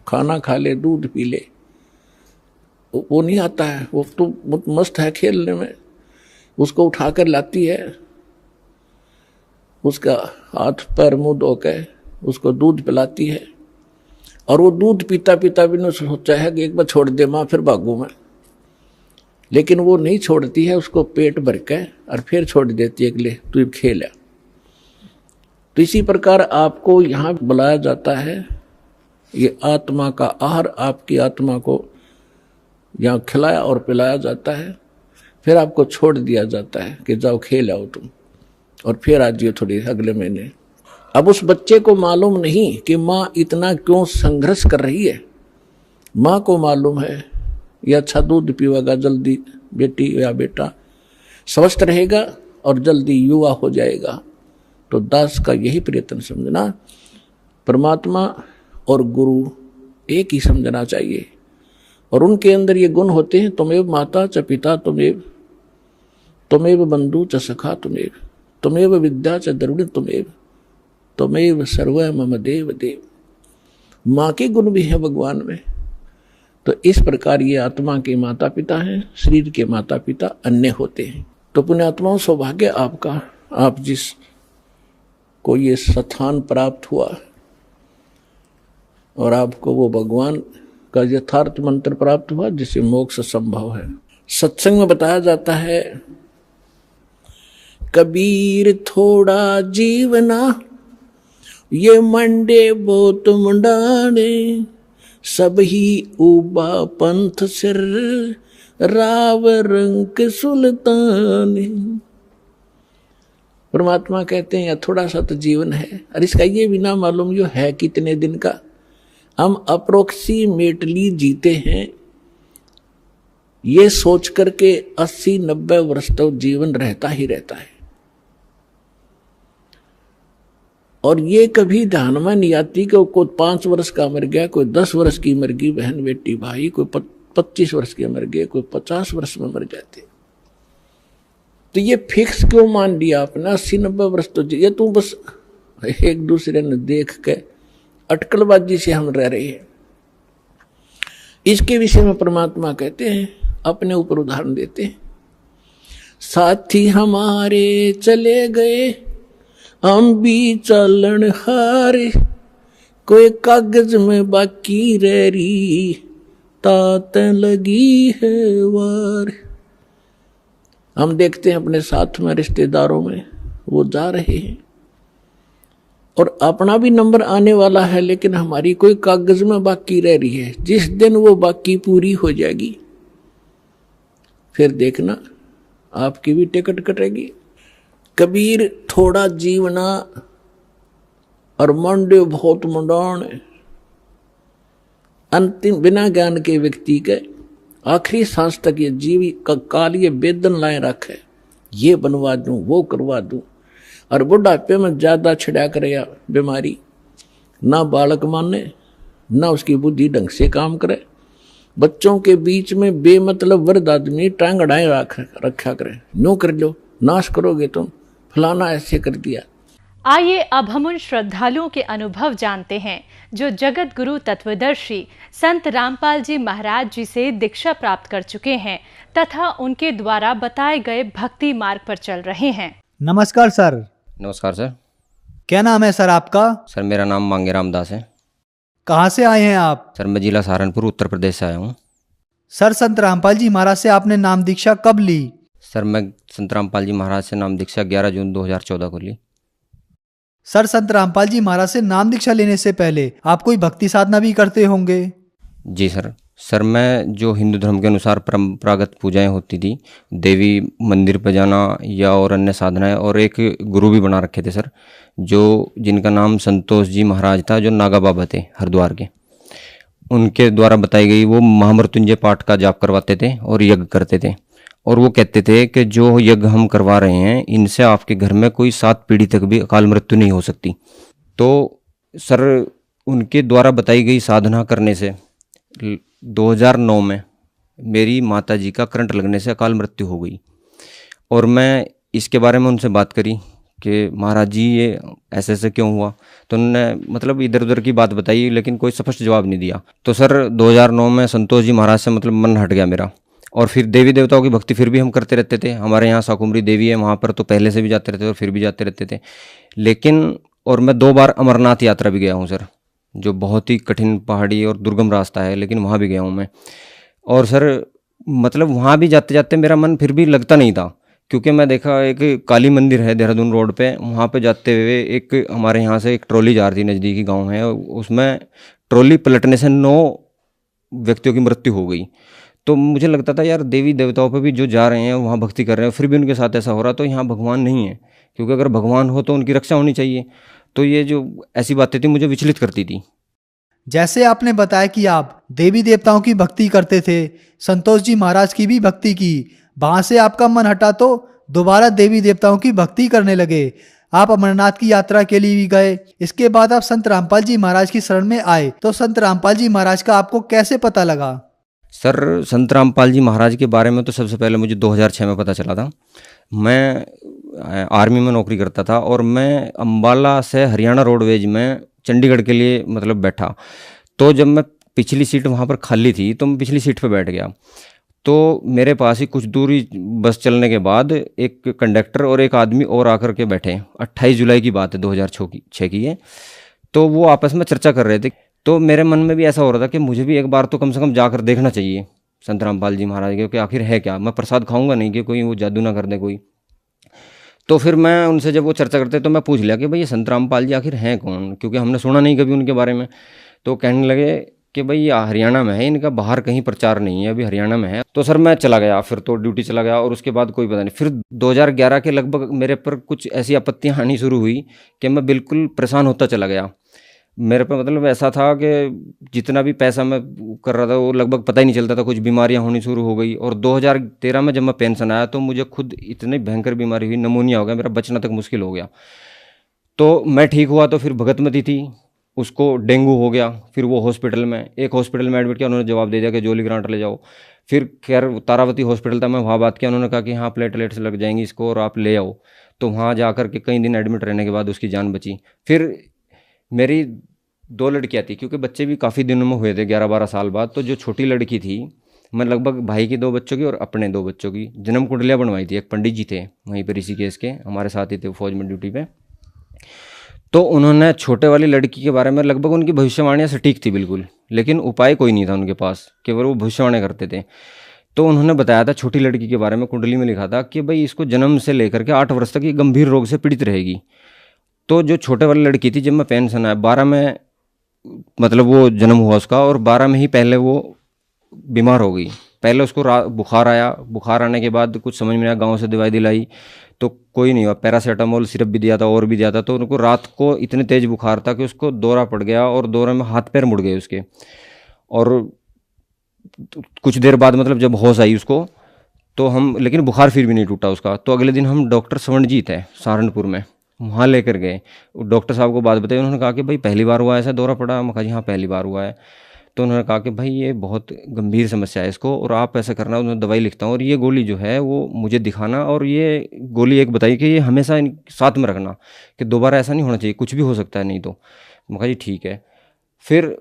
खाना खा ले, दूध पी ले। वो नहीं आता है, वो तो मस्त है खेलने में। उसको उठाकर लाती है, उसका हाथ पैर मुंह धो के उसको दूध पिलाती है। और वो दूध पीता पीता भी ने सोचा है कि एक बार छोड़ दे माँ, फिर भागू मैं। लेकिन वो नहीं छोड़ती है, उसको पेट भर के और फिर छोड़ देती है कि ले तू खेल। तो इसी प्रकार आपको यहाँ बुलाया जाता है, ये आत्मा का आहार आपकी आत्मा को यहाँ खिलाया और पिलाया जाता है। फिर आपको छोड़ दिया जाता है कि जाओ खेल आओ तुम, और फिर आ जाइए थोड़ी अगले महीने। अब उस बच्चे को मालूम नहीं कि माँ इतना क्यों संघर्ष कर रही है। माँ को मालूम है ये अच्छा दूध पीवेगा, जल्दी बेटी या बेटा स्वस्थ रहेगा और जल्दी युवा हो जाएगा। तो दास का यही प्रयत्न समझना, परमात्मा और गुरु एक ही समझना चाहिए। और उनके अंदर ये गुण होते हैं, तुमेव माता च पिता तुमेव बंधु च सखा तुमेव विद्या च द्रविण तुमेव सर्व मम देव देव। माँ के गुण भी है भगवान में। तो इस प्रकार ये आत्मा के माता पिता हैं, शरीर के माता पिता अन्य होते हैं। तो पुण्यात्माओं, सौभाग्य आपका, आप जिस को ये स्थान प्राप्त हुआ और आपको वो भगवान का यथार्थ मंत्र प्राप्त हुआ जिससे मोक्ष संभव है। सत्संग में बताया जाता है, कबीर थोड़ा जीवना ये मंडे बहुत मुंडाने, सब ही उबा पंथ सिर राव रंग सुल्तान। परमात्मा कहते हैं थोड़ा सा तो जीवन है, और इसका ये भी ना मालूम जो है कितने दिन का। हम अप्रोक्सीमेटली जीते हैं ये सोच करके 80-90 वर्ष तक जीवन रहता ही रहता है। और ये कभी ध्यान में नहीं आती कि कोई 5 वर्ष का मर गया, कोई 10 वर्ष की मर गई बहन बेटी भाई, कोई 25 वर्ष के मर गए, कोई 50 वर्ष में मर जाते। तो ये फिक्स क्यों मान लिया आपने 80-90 वर्ष? तो ये तू बस एक दूसरे ने देख के अटकलबाजी से हम रह रहे हैं। इसके विषय में परमात्मा कहते हैं, अपने ऊपर उदाहरण देते हैं, साथी हमारे चले गए हम भी चलन हारे, कोई कागज में बाकी रह रही तात लगी है वार। हम देखते हैं अपने साथ में रिश्तेदारों में वो जा रहे हैं और अपना भी नंबर आने वाला है, लेकिन हमारी कोई कागज में बाकी रह रही है। जिस दिन वो बाकी पूरी हो जाएगी फिर देखना आपकी भी टिकट कटेगी। कबीर थोड़ा जीवना और मंडे बहुत मुंडान। अंतिम बिना ज्ञान के व्यक्ति के आखिरी सांस तक ये जीवी का काल ये वेदन लाए रखे ये बनवा दूं, वो करवा दूं। और बुढ़ापे में ज्यादा छिड़ा करे बीमारी, ना बालक माने, ना उसकी बुद्धि ढंग से काम करे। बच्चों के बीच में बेमतलब वृद्ध आदमी टांग अड़ाए रखा करे, नो कर लो, नाश करोगे तुम, फलाना ऐसे कर दिया। आइए अब हम उन श्रद्धालुओं के अनुभव जानते हैं जो जगत गुरु तत्वदर्शी संत रामपाल जी महाराज जी से दीक्षा प्राप्त कर चुके हैं तथा उनके द्वारा बताए गए भक्ति मार्ग पर चल रहे हैं। नमस्कार सर। नमस्कार सर। क्या नाम है सर आपका? सर मेरा नाम मांगे रामदास है। कहाँ से आए हैं आप? सर मैं जिला सहारनपुर उत्तर प्रदेश से आया हूँ। सर संत रामपाल जी महाराज से आपने नाम दीक्षा कब ली? सर मैं संत रामपाल जी महाराज से नाम दीक्षा 11 जून 2014 को ली। सर संत रामपाल जी महाराज से नाम दीक्षा लेने से पहले आप कोई भक्ति साधना भी करते होंगे? जी सर। सर मैं जो हिंदू धर्म के अनुसार परंपरागत पूजाएं होती थी, देवी मंदिर पर जाना या और अन्य साधनाएं, और एक गुरु भी बना रखे थे सर, जो जिनका नाम संतोष जी महाराज था, जो नागा बाबा थे हरिद्वार के। उनके द्वारा बताई गई वो महामृत्युंजय पाठ का जाप करवाते थे और यज्ञ करते थे। और वो कहते थे कि जो यज्ञ हम करवा रहे हैं इनसे आपके घर में कोई 7 पीढ़ी तक भी अकाल मृत्यु नहीं हो सकती। तो सर उनके द्वारा बताई गई साधना करने से 2009 में मेरी माता जी का करंट लगने से अकाल मृत्यु हो गई। और मैं इसके बारे में उनसे बात करी कि महाराज जी ये ऐसे ऐसे क्यों हुआ, तो उन्होंने मतलब इधर उधर की बात बताई लेकिन कोई स्पष्ट जवाब नहीं दिया। तो सर 2009 में संतोष जी महाराज से मतलब मन हट गया मेरा। और फिर देवी देवताओं की भक्ति फिर भी हम करते रहते थे। हमारे यहाँ शाकुंभरी देवी है, वहाँ पर तो पहले से भी जाते रहते थे और फिर भी जाते रहते थे। लेकिन और मैं 2 बार अमरनाथ यात्रा भी गया हूँ सर, जो बहुत ही कठिन पहाड़ी और दुर्गम रास्ता है, लेकिन वहाँ भी गया हूँ मैं। और सर मतलब वहाँ भी जाते जाते मेरा मन फिर भी लगता नहीं था, क्योंकि मैं देखा एक काली मंदिर है देहरादून रोड पे, वहाँ पे जाते हुए एक हमारे यहाँ से एक ट्रॉली जा रही थी, नज़दीकी गांव है, उसमें ट्रॉली पलटने से 9 व्यक्तियों की मृत्यु हो गई। तो मुझे लगता था यार देवी देवताओं पे भी जो जा रहे हैं वहाँ भक्ति कर रहे हैं, फिर भी उनके साथ ऐसा हो रहा, तो यहाँ भगवान नहीं है, क्योंकि अगर भगवान हो तो उनकी रक्षा होनी चाहिए। तो ये जो ऐसी बातें थी मुझे विचलित करती थी। जैसे आपने बताया कि आप देवी देवताओं की भक्ति करते थे, संतोष जी महाराज की भी भक्ति की, वहां से आपका मन हटा तो दोबारा देवी देवताओं की भक्ति करने लगे। आप अमरनाथ की यात्रा के लिए भी गए। इसके बाद आप संत रामपाल जी महाराज की शरण में आए। तो संत रामपाल जी महाराज का आपको कैसे पता लगा? सर संत रामपाल जी महाराज के बारे में तो सबसे पहले मुझे 2006 में पता चला था। मैं आर्मी में नौकरी करता था और मैं अंबाला से हरियाणा रोडवेज में चंडीगढ़ के लिए मतलब बैठा। तो जब मैं पिछली सीट वहाँ पर खाली थी तो मैं पिछली सीट पर बैठ गया। तो मेरे पास ही कुछ दूरी बस चलने के बाद एक कंडक्टर और एक आदमी और आकर के बैठे। 28 जुलाई की बात है, 2006 की है। तो वो आपस में चर्चा कर रहे थे। तो मेरे मन में भी ऐसा हो रहा था कि मुझे भी एक बार तो कम से कम जाकर देखना चाहिए संत रामपाल जी महाराज के, कि आखिर है क्या। मैं प्रसाद खाऊंगा नहीं कि कोई वो जादू ना कर दे कोई। तो फिर मैं उनसे जब वो चर्चा करते तो मैं पूछ लिया कि भाई ये संत रामपाल जी आखिर हैं कौन, क्योंकि हमने सुना नहीं कभी उनके बारे में। तो कहने लगे कि भाई ये हरियाणा में है, इनका बाहर कहीं प्रचार नहीं है, अभी हरियाणा में है। तो सर मैं चला गया, फिर तो ड्यूटी चला गया और उसके बाद कोई पता नहीं। फिर 2011 के लगभग मेरे पर कुछ ऐसी आपत्तियाँ आनी शुरू हुई कि मैं बिल्कुल परेशान होता चला गया। मेरे पे मतलब ऐसा था कि जितना भी पैसा मैं कर रहा था वो लगभग पता ही नहीं चलता था, कुछ बीमारियां होनी शुरू हो गई। और 2013 में जब मैं पेंशन आया तो मुझे खुद इतनी भयंकर बीमारी हुई, नमूनिया हो गया, मेरा बचना तक मुश्किल हो गया। तो मैं ठीक हुआ तो फिर भगतमती थी, उसको डेंगू हो गया। फिर वो हॉस्पिटल में एडमिट किया, उन्होंने जवाब दे दिया कि जोली ग्रांट ले जाओ। फिर खैर तारावती हॉस्पिटल था, मैं वहाँ बात किया, उन्होंने कहा कि हाँ प्लेटलेट्स लग जाएंगी इसको और आप ले आओ। तो वहाँ जा कर के कई दिन एडमिट रहने के बाद उसकी जान बची। फिर मेरी 2 लड़कियाँ थी, क्योंकि बच्चे भी काफ़ी दिनों में हुए थे 11-12 साल बाद। तो जो छोटी लड़की थी, मैं लगभग भाई की 2 बच्चों की और अपने 2 बच्चों की जन्म कुंडलियाँ बनवाई थी। एक पंडित जी थे वहीं पर ऋषिकेश के, हमारे साथ ही थे, फौज में ड्यूटी पे। तो उन्होंने छोटे वाली लड़की के बारे में लगभग उनकी भविष्यवाणियाँ सटीक थी बिल्कुल, लेकिन उपाय कोई नहीं था उनके पास, केवल वो भविष्यवाणी करते थे। तो उन्होंने बताया था छोटी लड़की के बारे में, कुंडली में लिखा था कि भाई इसको जन्म से लेकर के 8 वर्ष तक ये गंभीर रोग से पीड़ित रहेगी। तो जो छोटे वाली लड़की थी, जब मैं पेंशन आया 12 में मतलब वो जन्म हुआ उसका, और 12 में ही पहले वो बीमार हो गई। पहले उसको बुखार आया, बुखार आने के बाद कुछ समझ में आया, गांव से दवाई दिलाई तो कोई नहीं हुआ, पैरासीटामोल सिरप भी दिया था और भी दिया था। तो उनको रात को इतने तेज बुखार था कि उसको दौरा पड़ गया और दौरे में हाथ पैर मुड़ गए उसके। और कुछ देर बाद मतलब जब होश आई उसको, तो हम, लेकिन बुखार फिर भी नहीं टूटा उसका। तो अगले दिन हम डॉक्टर स्वर्णजीत है सहारनपुर में, वहाँ लेकर गए। डॉक्टर साहब को बात बताई, उन्होंने कहा कि भाई पहली बार हुआ ऐसा दौरा पड़ा? मैं कहा जी हाँ पहली बार हुआ है। तो उन्होंने कहा कि भाई ये बहुत गंभीर समस्या है इसको, और आप ऐसा करना, उन्होंने दवाई लिखता हूँ और ये गोली जो है वो मुझे दिखाना, और ये गोली एक बताई कि ये हमेशा साथ में रखना, कि दोबारा ऐसा नहीं होना चाहिए, कुछ भी हो सकता है नहीं तो। मैं कहा जी ठीक है। फिर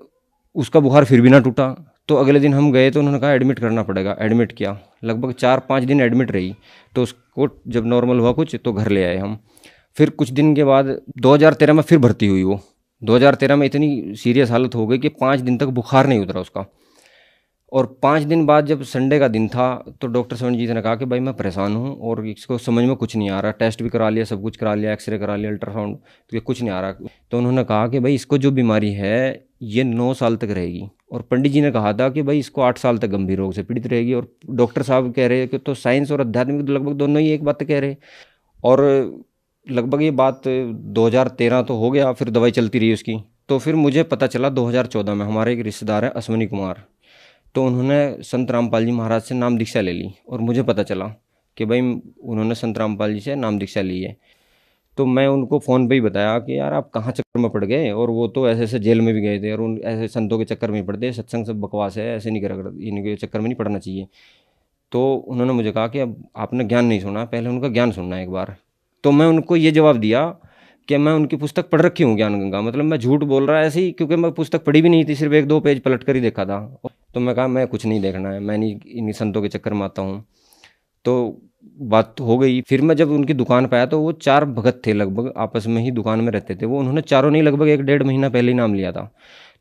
उसका बुखार फिर भी ना टूटा, तो अगले दिन हम गए तो उन्होंने कहा एडमिट करना पड़ेगा। एडमिट किया, लगभग 4-5 दिन एडमिट रही। तो उसको जब नॉर्मल हुआ कुछ तो घर ले आए हम। फिर कुछ दिन के बाद 2013 में फिर भर्ती हुई वो। 2013 में इतनी सीरियस हालत हो गई कि 5 दिन तक बुखार नहीं उतरा उसका। और 5 दिन बाद जब संडे का दिन था तो डॉक्टर स्वर्णजीत ने कहा कि भाई मैं परेशान हूँ और इसको समझ में कुछ नहीं आ रहा, टेस्ट भी करा लिया, सब कुछ करा लिया, एक्सरे करा लिया, अल्ट्रासाउंड, तो ये कुछ नहीं आ रहा। तो उन्होंने कहा कि भाई इसको जो बीमारी है ये 9 साल तक रहेगी, और पंडित जी ने कहा था कि भाई इसको 8 साल तक गंभीर रोग से पीड़ित रहेगी। और डॉक्टर साहब कह रहे कि तो साइंस और आध्यात्मिक लगभग दोनों ही एक बात कह रहे। और लगभग ये बात 2013 तो हो गया, फिर दवाई चलती रही उसकी। तो फिर मुझे पता चला 2014 में, हमारे एक रिश्तेदार है अश्विनी कुमार, तो उन्होंने संत रामपाल जी महाराज से नाम दीक्षा ले ली, और मुझे पता चला कि भाई उन्होंने संत रामपाल जी से नाम दीक्षा ली है। तो मैं उनको फ़ोन पे ही बताया कि यार आप कहाँ चक्कर में पड़ गए, और वो तो ऐसे ऐसे जेल में भी गए थे, और उन ऐसे संतों के चक्कर में पड़ते, सत्संग सब बकवास है, ऐसे नहीं करा, इनके चक्कर में नहीं पड़ना चाहिए। तो उन्होंने मुझे कहा कि अब आपने ज्ञान नहीं सुना, पहले उनका ज्ञान सुनना है एक बार। तो मैं उनको ये जवाब दिया कि मैं उनकी पुस्तक पढ़ रखी हूँ ज्ञान गंगा, मतलब मैं झूठ बोल रहा है ऐसे ही, क्योंकि मैं पुस्तक पढ़ी भी नहीं थी, सिर्फ 1-2 पेज पलट कर ही देखा था। तो मैं कहा मैं कुछ नहीं देखना है, मैं नहीं इन संतों के चक्कर में आता हूँ। तो बात हो गई। फिर मैं जब उनकी दुकान पे आया तो वो 4 भगत थे, लगभग आपस में ही दुकान में रहते थे वो। उन्होंने चारों ने लगभग 1-1.5 महीना पहले ही नाम लिया था।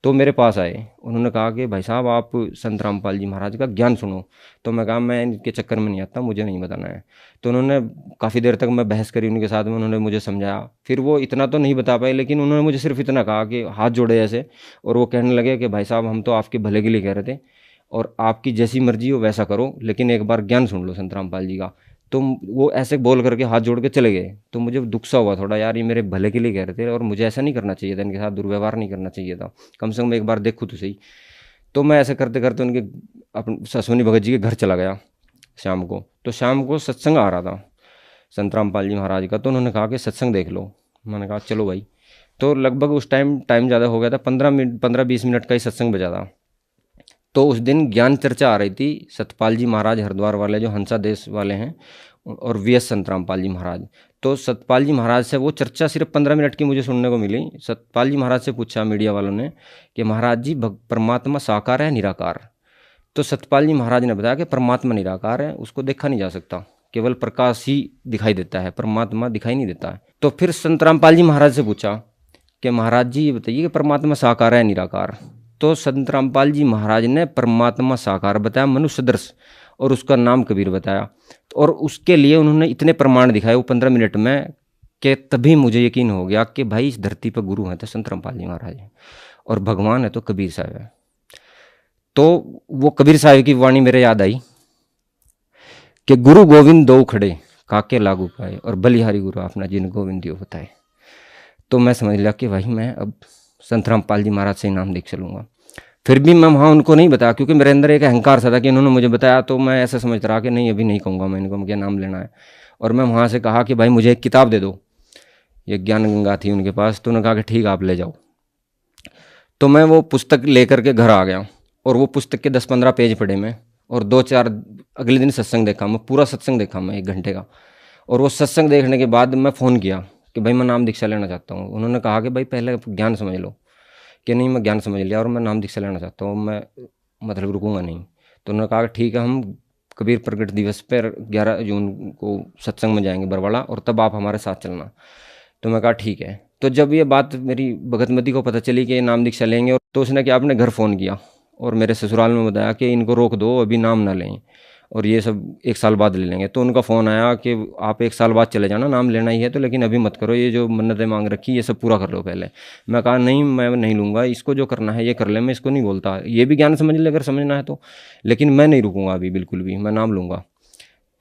तो मेरे पास आए, उन्होंने कहा कि भाई साहब आप संत रामपाल जी महाराज का ज्ञान सुनो। तो मैं कहा मैं इनके चक्कर में नहीं आता, मुझे नहीं बताना है। तो उन्होंने काफ़ी देर तक मैं बहस करी उनके साथ में, उन्होंने मुझे समझाया। फिर वो इतना तो नहीं बता पाए, लेकिन उन्होंने मुझे सिर्फ इतना कहा कि हाथ जोड़े ऐसे, और वो कहने लगे कि भाई साहब हम तो आपके भले के लिए कह रहे थे, और आपकी जैसी मर्जी हो वैसा करो, लेकिन एक बार ज्ञान सुन लो संत रामपाल जी का। तो वो ऐसे बोल करके हाथ जोड़ के चले गए। तो मुझे दुख सा हुआ थोड़ा, यार ये मेरे भले के लिए कह रहे थे, और मुझे ऐसा नहीं करना चाहिए था, इनके साथ दुर्व्यवहार नहीं करना चाहिए था, कम से कम एक बार देखूँ तो सही। तो मैं ऐसे करते करते उनके अपने अश्विनी भगत जी के घर चला गया शाम को। तो शाम को सत्संग आ रहा था संत रामपाल जी महाराज का, तो उन्होंने कहा कि सत्संग देख लो। मैंने कहा चलो भाई। तो लगभग उस टाइम ज़्यादा हो गया था, 15-20 मिनट का ही सत्संग बजा था। तो उस दिन ज्ञान चर्चा आ रही थी। सतपाल जी महाराज हरिद्वार वाले जो हंसा देश वाले हैं, और वीएस संत रामपाल जी महाराज। तो सतपाल जी महाराज से वो चर्चा सिर्फ 15 मिनट की मुझे सुनने को मिली। सतपाल जी महाराज से पूछा मीडिया वालों ने कि महाराज जी परमात्मा साकार है निराकार? तो सतपाल जी महाराज ने बताया कि परमात्मा निराकार है, उसको देखा नहीं जा सकता, केवल प्रकाश ही दिखाई देता है, परमात्मा दिखाई नहीं देता है। तो फिर संत रामपाल जी महाराज से पूछा कि महाराज जी ये बताइए कि परमात्मा साकार है निराकार? तो संत रामपाल जी महाराज ने परमात्मा साकार बताया, मनुष्य सदृश, और उसका नाम कबीर बताया। और उसके लिए उन्होंने इतने प्रमाण दिखाए वो 15 मिनट में, कि तभी मुझे यकीन हो गया कि भाई इस धरती पर गुरु हैं तो संत रामपाल जी महाराज हैं, और भगवान है तो कबीर साहब है। तो वो कबीर साहब की वाणी मेरे याद आई कि गुरु गोविंद दो खड़े काके लागू पाए, और बलिहारी गुरु अपना जिन गोविंद दियो बताए। तो मैं समझ लिया कि भाई मैं अब संत रामपाल जी महाराज से ही नाम देख चलूँगा। फिर भी मैं वहाँ उनको नहीं बताया, क्योंकि मेरे अंदर एक अहंकार सा था कि इन्होंने मुझे बताया, तो मैं ऐसा समझता रहा कि नहीं अभी नहीं कहूँगा मैं इनको, मुझे नाम लेना है। और मैं वहाँ से कहा कि भाई मुझे एक किताब दे दो, ये ज्ञान गंगा थी उनके पास। तो उन्होंने कहा कि ठीक आप ले जाओ। तो मैं वो पुस्तक लेकर के घर आ गया, और वो पुस्तक के 10-15 पेज पढ़े मैं, और 2-4 अगले दिन सत्संग देखा मैं, पूरा सत्संग देखा मैं 1 घंटे का। और वो सत्संग देखने के बाद मैं फ़ोन किया कि भाई मैं नाम दीक्षा लेना चाहता हूँ। उन्होंने कहा कि भाई पहले ज्ञान समझ लो। कि नहीं मैं ज्ञान समझ लिया और मैं नाम दीक्षा लेना चाहता हूँ, मैं मतलब रुकूंगा नहीं। तो उन्होंने कहा ठीक है, हम कबीर प्रगट दिवस पर 11 जून को सत्संग में जाएंगे बरवाड़ा, और तब आप हमारे साथ चलना। तो मैं कहा ठीक है। तो जब ये बात मेरी भगतमती को पता चली कि ये नाम दीक्षा लेंगे, और तो उसने क्या अपने घर फ़ोन किया और मेरे ससुराल में बताया कि इनको रोक दो, अभी नाम ना लें, और ये सब 1 साल बाद ले लेंगे। तो उनका फ़ोन आया कि आप 1 साल बाद चले जाना, नाम लेना ही है तो, लेकिन अभी मत करो, ये जो मन्नतें मांग रखी ये सब पूरा कर लो पहले। मैं कहा नहीं मैं नहीं लूँगा, इसको जो करना है ये कर ले, मैं इसको नहीं बोलता, ये भी ज्ञान समझ ले अगर समझना है तो, लेकिन मैं नहीं रुकूँगा अभी बिल्कुल भी, मैं नाम लूँगा।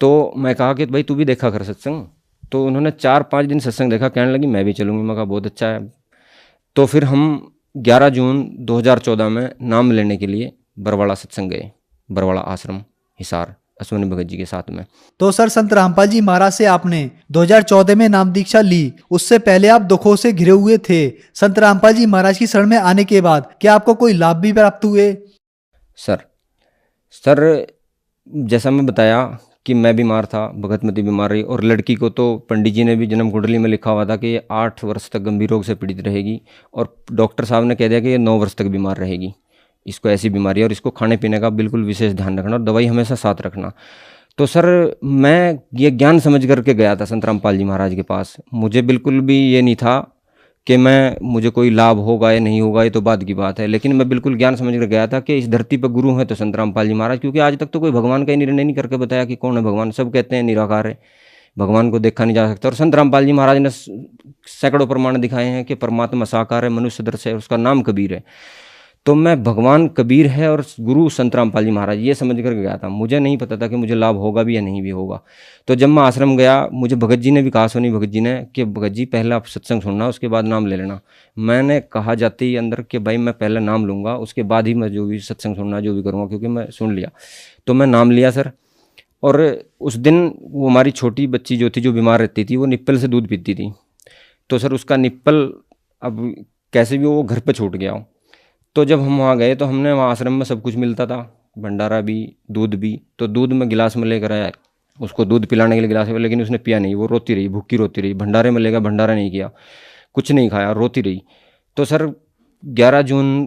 तो मैं कहा कि भाई तू भी देखा कर सत्संग। तो उन्होंने 4-5 दिन सत्संग देखा, कहने लगी मैं भी चलूँगी। मैं कहा बहुत अच्छा है। तो फिर हम 11 जून 2014 में नाम लेने के लिए बरवाड़ा सत्संग गए, बरवाड़ा आश्रम हिसार, अश्विनी भगत जी के साथ में। तो सर संत रामपाल जी महाराज से आपने 2014 में नाम दीक्षा ली, उससे पहले आप दुखों से घिरे हुए थे। संत रामपाल जी महाराज की शरण में आने के बाद क्या आपको कोई लाभ भी प्राप्त हुए? सर जैसा मैं बताया कि मैं बीमार था, भगतमती बीमार रही, और लड़की को तो पंडित जी ने भी जन्म कुंडली में लिखा हुआ था कि ये 8 वर्ष तक गंभीर रोग से पीड़ित रहेगी, और डॉक्टर साहब ने कह दिया कि ये 9 वर्ष तक बीमार रहेगी, इसको ऐसी बीमारी है, और इसको खाने पीने का बिल्कुल विशेष ध्यान रखना और दवाई हमेशा साथ रखना। तो सर मैं ये ज्ञान समझ करके गया था संत रामपाल जी महाराज के पास। मुझे बिल्कुल भी ये नहीं था कि मुझे कोई लाभ होगा या नहीं होगा, ये तो बाद की बात है, लेकिन मैं बिल्कुल ज्ञान समझ कर गया था कि इस धरती पर गुरु हैं तो संत रामपाल जी महाराज, क्योंकि आज तक तो कोई भगवान का ही निर्णय नहीं करके बताया कि कौन है भगवान। सब कहते हैं निराकार है, भगवान को देखा नहीं जा सकता, और संत रामपाल जी महाराज ने सैकड़ों प्रमाण दिखाए हैं कि परमात्मा साकार है, मनुष्य सदृश है, उसका नाम कबीर है। तो मैं भगवान कबीर है और गुरु संत रामपाल जी महाराज, ये समझ कर गया था। मुझे नहीं पता था कि मुझे लाभ होगा भी या नहीं भी होगा। तो जब मैं आश्रम गया, मुझे भगत जी ने भी कहा, सोनी भगत जी ने, कि भगत जी पहले आप सत्संग सुनना, उसके बाद नाम ले लेना। मैंने कहा जाते ही अंदर कि भाई मैं पहले नाम लूँगा, उसके बाद ही मैं जो भी सत्संग सुनना जो भी करूँगा, क्योंकि मैं सुन लिया। तो मैं नाम लिया सर, और उस दिन वो हमारी छोटी बच्ची जो थी, जो बीमार रहती थी, वो निप्पल से दूध पीती थी। तो सर उसका निप्पल अब कैसे भी वो घर पे छूट गया। तो जब हम वहाँ गए तो हमने वहाँ आश्रम में सब कुछ मिलता था, भंडारा भी, दूध भी। तो दूध में गिलास में लेकर आया, उसको दूध पिलाने के लिए गिलास में, लेकिन उसने पिया नहीं, वो रोती रही, भूखी रोती रही। भंडारे में लेकर, भंडारा नहीं किया, कुछ नहीं खाया, रोती रही। तो सर 11 जून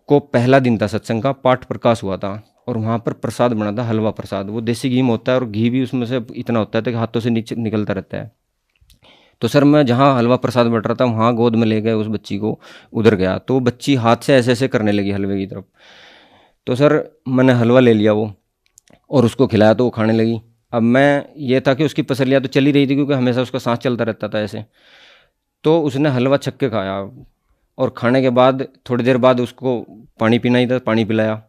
को पहला दिन था सत्संग का, पाठ प्रकाश हुआ था, और वहाँ पर प्रसाद बना था, हलवा प्रसाद। वो देसी घी में होता है, और घी भी उसमें से इतना होता है कि हाथों से नीचे निकलता रहता है। तो सर मैं जहाँ हलवा प्रसाद बट रहा था, वहाँ गोद में ले गए उस बच्ची को, उधर गया तो बच्ची हाथ से ऐसे ऐसे करने लगी हलवे की तरफ। तो सर मैंने हलवा ले लिया वो, और उसको खिलाया, तो वो खाने लगी। अब मैं ये था कि उसकी पसलियाँ तो चली रही थी, क्योंकि हमेशा उसका सांस चलता रहता था ऐसे। तो उसने हलवा छक के खाया, और खाने के बाद थोड़ी देर बाद उसको पानी पीना ही था, पानी पिलाया।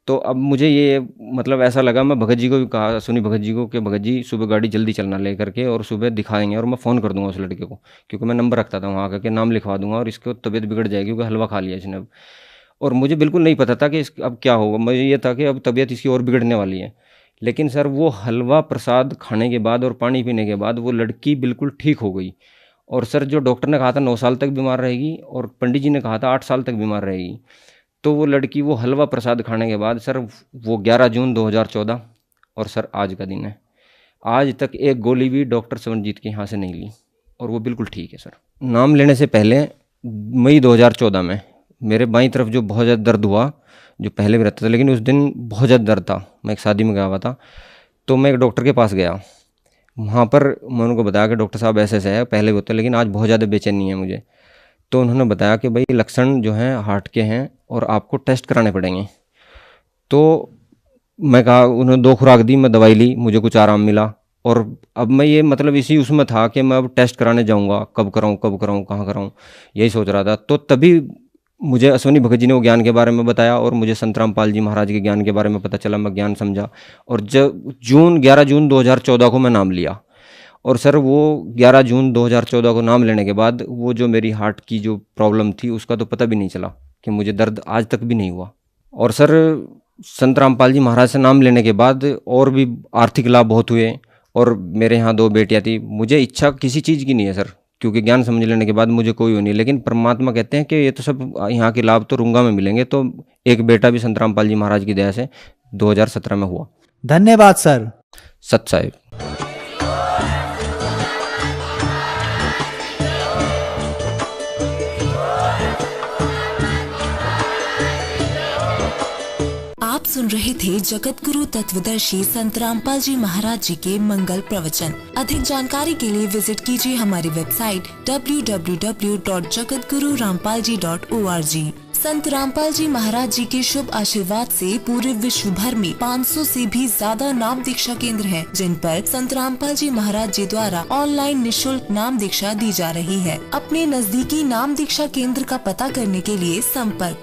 तो अब मुझे ये मतलब ऐसा लगा, मैं भगत जी को भी कहा, सुनी भगत जी को, कि भगत जी सुबह गाड़ी जल्दी चलना ले करके, और सुबह दिखाएंगे, और मैं फ़ोन कर दूंगा उस लड़के को, क्योंकि मैं नंबर रखता था वहाँ का, कि नाम लिखवा दूंगा, और इसको तबीयत बिगड़ जाएगी क्योंकि हलवा खा लिया इसने अब। और मुझे बिल्कुल नहीं पता था कि अब क्या होगा। मुझे ये था कि अब तबीयत इसकी और बिगड़ने वाली है। लेकिन सर वो हलवा प्रसाद खाने के बाद और पानी पीने के बाद वो लड़की बिल्कुल ठीक हो गई। और सर जो डॉक्टर ने कहा था 9 साल तक बीमार रहेगी, और पंडित जी ने कहा था 8 साल तक बीमार रहेगी, तो वो लड़की वो हलवा प्रसाद खाने के बाद सर वो 11 जून 2014, और सर आज का दिन है, आज तक एक गोली भी डॉक्टर सवनजीत के यहाँ से नहीं ली, और वो बिल्कुल ठीक है सर। नाम लेने से पहले मई 2014 में मेरे बाईं तरफ जो बहुत ज़्यादा दर्द हुआ, जो पहले भी रहता था, लेकिन उस दिन बहुत ज़्यादा दर्द था। मैं एक शादी में गया हुआ था, तो मैं एक डॉक्टर के पास गया। वहाँ पर मैं उनको बताया कि डॉक्टर साहब ऐसे ऐसे है, पहले भी होता है, लेकिन आज बहुत ज़्यादा बेचैनी है मुझे। तो उन्होंने बताया कि भाई लक्षण जो हैं हार्ट के हैं, और आपको टेस्ट कराने पड़ेंगे। तो मैं कहा, उन्होंने 2 खुराक दी, मैं दवाई ली, मुझे कुछ आराम मिला। और अब मैं ये मतलब इसी उसमें था कि मैं अब टेस्ट कराने जाऊंगा, कब कराऊं, कहाँ कराऊं, यही सोच रहा था। तो तभी मुझे अश्विनी भगत जी ने वो ज्ञान के बारे में बताया, और मुझे संत रामपाल जी महाराज के ज्ञान के बारे में पता चला। मैं ज्ञान समझा, और जब 11 जून 2014 को मैं नाम लिया। और सर वो 11 जून 2014 को नाम लेने के बाद वो जो मेरी हार्ट की जो प्रॉब्लम थी, उसका तो पता भी नहीं चला, कि मुझे दर्द आज तक भी नहीं हुआ। और सर संत रामपाल जी महाराज से नाम लेने के बाद और भी आर्थिक लाभ बहुत हुए, और मेरे यहाँ 2 बेटियाँ थी। मुझे इच्छा किसी चीज़ की नहीं है सर, क्योंकि ज्ञान समझ लेने के बाद मुझे कोई हो नहीं, लेकिन परमात्मा कहते हैं कि ये तो सब यहाँ के लाभ तो रुंगा में मिलेंगे। तो एक बेटा भी संत रामपाल जी महाराज की दया से 2017 में हुआ। धन्यवाद सर। सत साहिब। आप सुन रहे थे जगत गुरु तत्वदर्शी संत रामपाल जी महाराज जी के मंगल प्रवचन। अधिक जानकारी के लिए विजिट कीजिए हमारी वेबसाइट www.jagatgururampalji.org। संत रामपाल जी महाराज जी के शुभ आशीर्वाद से पूरे विश्व भर में 500 से भी ज्यादा नाम दीक्षा केंद्र हैं, जिन पर संत रामपाल जी महाराज जी द्वारा ऑनलाइन निशुल्क नाम दीक्षा दी जा रही है। अपने नजदीकी नाम दीक्षा केंद्र का पता करने के लिए संपर्क